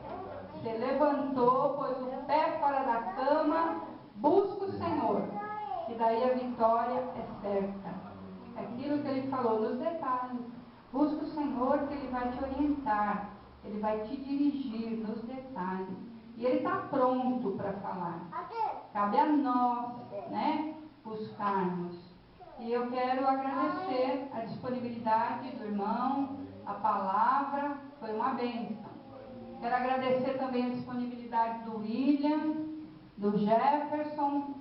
Você levantou, pôs o pé fora da cama, busca o Senhor. E daí a vitória é certa. É aquilo que Ele falou nos detalhes. Busca o Senhor que Ele vai te orientar. Ele vai te dirigir nos detalhes. E Ele está pronto para falar. Cabe a nós, né, buscarmos. E eu quero agradecer a disponibilidade do irmão, a palavra, foi uma bênção. Quero agradecer também a disponibilidade do William, do Jefferson,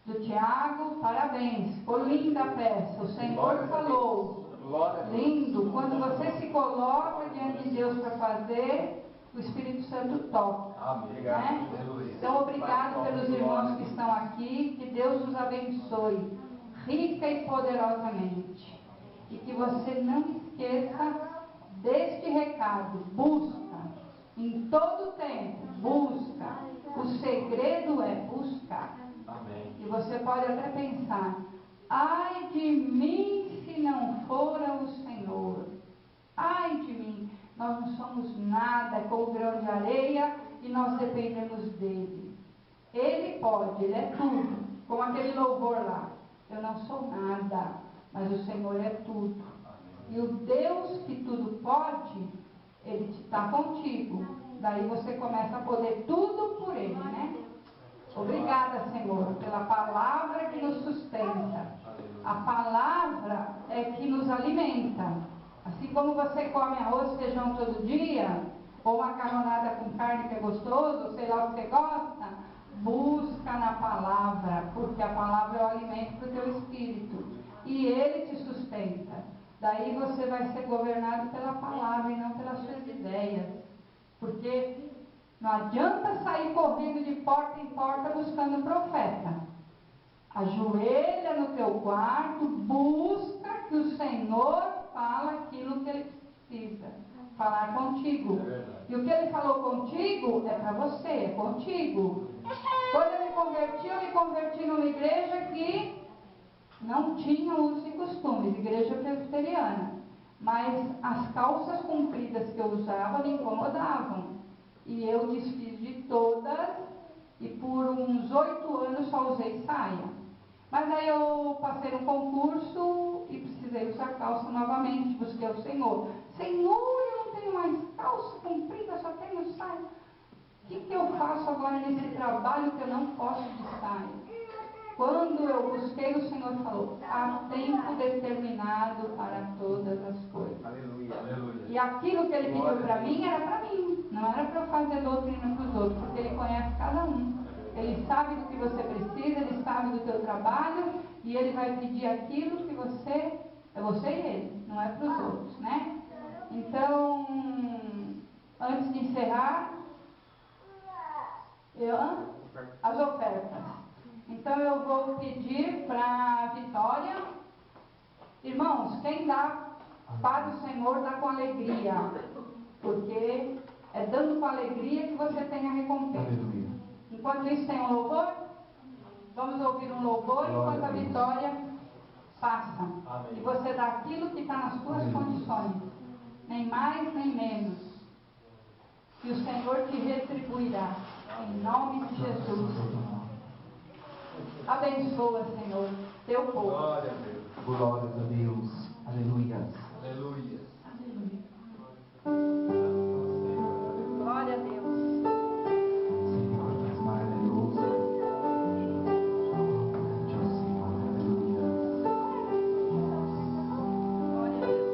do Tiago, parabéns. Ficou linda a peça, o Senhor falou. Lindo, quando você se coloca diante de Deus para fazer, o Espírito Santo toca. Amém. Né? Então, obrigado pelos irmãos que estão aqui, que Deus os abençoe, rica e poderosamente. E que você não esqueça deste recado, busca, em todo tempo, busca. O segredo é buscar. Amém. E você pode até pensar, ai de mim se não fora o Senhor. Ai de mim, nós não somos nada, como o grão de areia, e nós dependemos dele. Ele pode, ele é tudo. Como aquele louvor lá, eu não sou nada, mas o Senhor é tudo. E o Deus que tudo pode, ele está contigo. Daí você começa a poder tudo por ele, né? Obrigada, Senhor, pela palavra que nos sustenta. A palavra é que nos alimenta. Assim como você come arroz e feijão todo dia, ou macarronada com carne que é gostoso, ou sei lá o que você gosta, busca na palavra, porque a palavra é o alimento para o teu espírito. E ele te sustenta. Daí você vai ser governado pela palavra e não pelas suas ideias. Porque não adianta sair correndo de porta em porta buscando profeta. Ajoelha no teu quarto, busca que o Senhor fala aquilo que Ele precisa falar contigo. E o que Ele falou contigo é para você, é contigo. Quando eu me converti numa igreja que não tinha usos e costumes, igreja presbiteriana. Mas as calças compridas que eu usava me incomodavam. E eu desfiz de todas e por uns 8 anos só usei saia. Mas aí eu passei no concurso e precisei usar calça novamente, busquei o Senhor. Senhor, eu não tenho mais calça comprida, só tenho saia. O que eu faço agora nesse trabalho que eu não posso de saia? Quando eu busquei, o Senhor falou, há tempo determinado para todas as coisas. Aleluia. Aleluia. E aquilo que Ele pediu para mim era para mim, não era para eu fazer doutrina para os outros, porque Ele conhece cada um. Ele sabe do que você precisa, Ele sabe do teu trabalho, e Ele vai pedir aquilo que você, é você e Ele, não é para os outros, né? Então, antes de encerrar, as ofertas. Então eu vou pedir para a Vitória, irmãos, quem dá para o Senhor dá com alegria, porque é dando com alegria que você tem a recompensa. Aleluia. Enquanto isso tem um louvor, vamos ouvir um louvor enquanto a Vitória passa. Amém. E você dá aquilo que está nas suas condições. nem mais nem menos. E o Senhor te retribuirá, em nome de Jesus. Abençoa, Senhor, teu povo. Glória a Deus. Glórias a Deus. Aleluia. Aleluia. Glória a Deus. Senhor, tu és maravilhoso. Grande é o Senhor. Aleluia. Glória a Deus. Glória a Deus.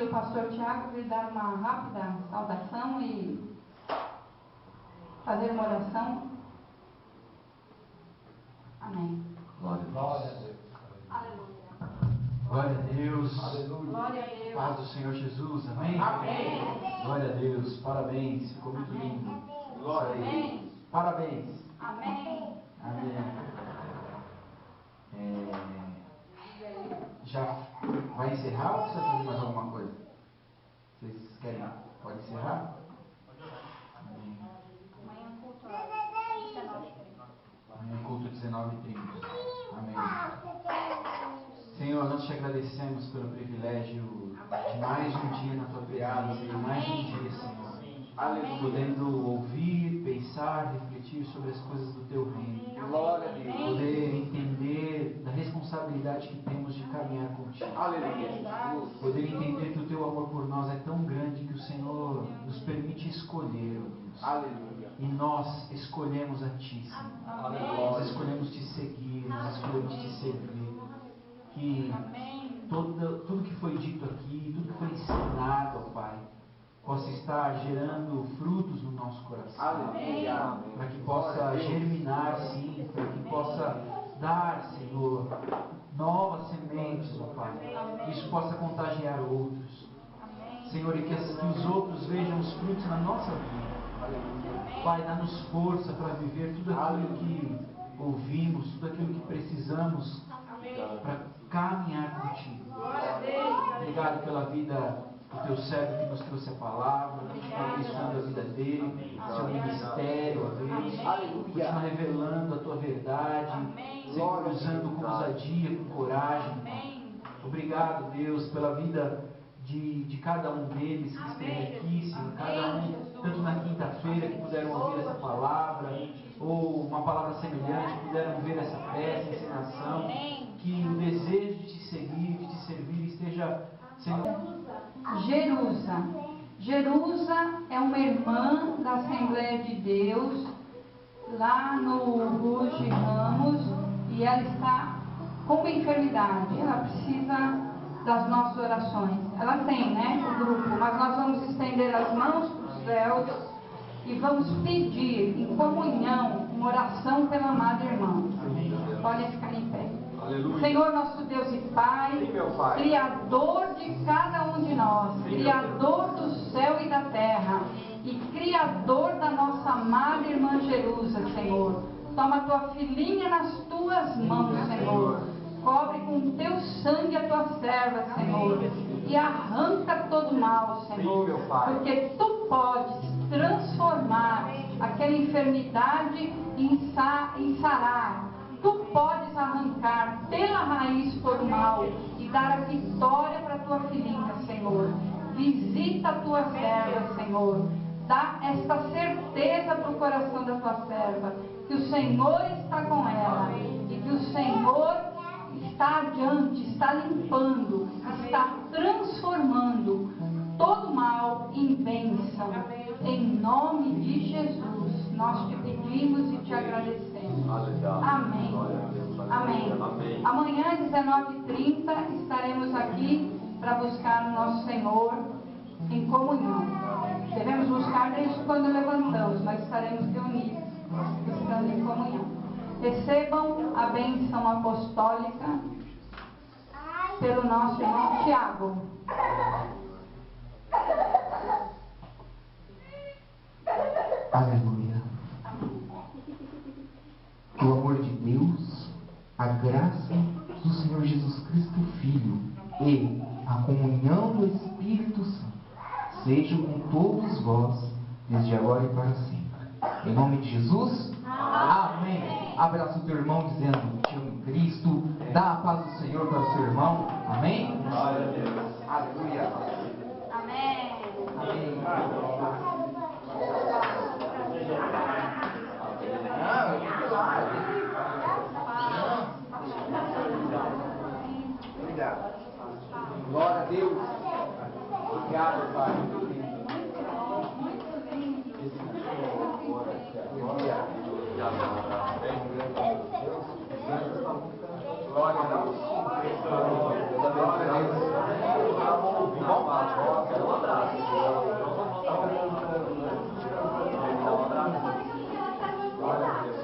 o pastor Tiago vir dar uma rápida saudação e fazer uma oração. Amém. Glória a Deus. Aleluia. Glória a Deus. Aleluia. Glória a Deus. Paz do Senhor Jesus. Amém? Amém. Glória a Deus. Parabéns. Ficou muito lindo. Glória a Deus. Amém. Parabéns. Amém. Amém. Já vai encerrar ou precisa fazer mais alguma coisa? Vocês querem? Pode encerrar? Amém. Amanhã culto 19h30. Amanhã culto 19h30. Amém. Senhor, nós te agradecemos pelo privilégio de mais um dia na tua presença, de mais um dia, Senhor. Podendo ouvir, pensar, refletir sobre as coisas do teu reino. Glória a Deus. Poder entender da responsabilidade que temos de caminhar contigo. Aleluia. Poder entender que o teu amor por nós é tão grande que o Senhor nos permite escolher, ó Deus. Aleluia. E nós escolhemos a Ti, Senhor. Nós escolhemos Te seguir, nós escolhemos Te servir. Que tudo que foi dito aqui, tudo que foi ensinado, ó Pai, possa estar gerando frutos no nosso coração. Aleluia. Para que possa germinar, sim, para que possa dar, Senhor, novas sementes, ó Pai. Que isso possa contagiar outros. Senhor, e que os outros vejam os frutos na nossa vida. Pai, dá-nos força para viver tudo aquilo que ouvimos, tudo aquilo que precisamos para caminhar contigo. Obrigado pela vida do teu servo que nos trouxe a palavra, abençoando a vida dele, seu ministério, ó Deus. Continua revelando a tua verdade, sempre usando com ousadia, com coragem. Obrigado, Deus, pela vida de cada um deles que esteve aqui, Senhor, cada um, tanto na quinta-feira que puderam ouvir essa palavra, ou uma palavra semelhante, puderam ver essa peça, encenação, que o desejo de te seguir, de te servir esteja sendo... Jerusa. Jerusa é uma irmã da Assembleia de Deus, lá no Ruge Ramos, e ela está com uma enfermidade, ela precisa das nossas orações. Ela tem, né, o grupo, mas nós vamos estender as mãos para os céus e vamos pedir em comunhão uma oração pela amada irmã. Pode ficar em pé. Aleluia. Senhor nosso Deus e Pai, Sim, meu Pai. Criador de cada um de nós, Sim, Criador do céu e da terra, e Criador da nossa amada irmã Jerusa, Senhor. Toma tua filhinha nas tuas mãos, Senhor. Cobre com teu sangue a tua serva, Senhor. E arranca todo mal, Senhor. Sim, meu Pai. Porque tu podes transformar aquela enfermidade em sarar. Tu podes arrancar pela raiz todo o mal e dar a vitória para a tua filhinha, Senhor. Visita a tua serva, Senhor. Dá esta certeza para o coração da tua serva, que o Senhor está com ela e que o Senhor está adiante, está limpando, está transformando todo mal em bênção. Em nome de Jesus, nós te pedimos e te agradecemos. Amém. Amém. Amanhã, às 19h30, estaremos aqui para buscar o nosso Senhor em comunhão. Devemos buscar desde quando levantamos, mas estaremos reunidos, buscando em comunhão. Recebam a bênção apostólica pelo nosso irmão Tiago. Aleluia. Que o amor de Deus, a graça do Senhor Jesus Cristo Filho e a comunhão do Espírito Santo sejam com todos vós, desde agora e para sempre. Em nome de Jesus, amém. Abraça o teu irmão dizendo: te amo em Cristo. Dá a paz do Senhor para o seu irmão. Amém. Glória a Deus. Aleluia. Amém. Amém. Obrigado. Glória a Deus. Obrigado, Pai. Glória a Deus. Glória a Deus. Glória a Deus. Quero um abraço. Glória a Deus.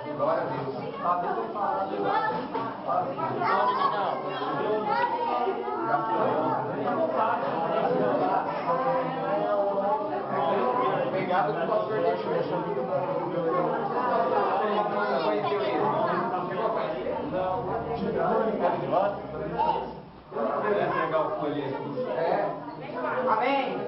Glória a Deus. Obrigado que o pastor deixou. Conheceu ele? Chegou a conhecer? Não. Legal folha. É. Amém.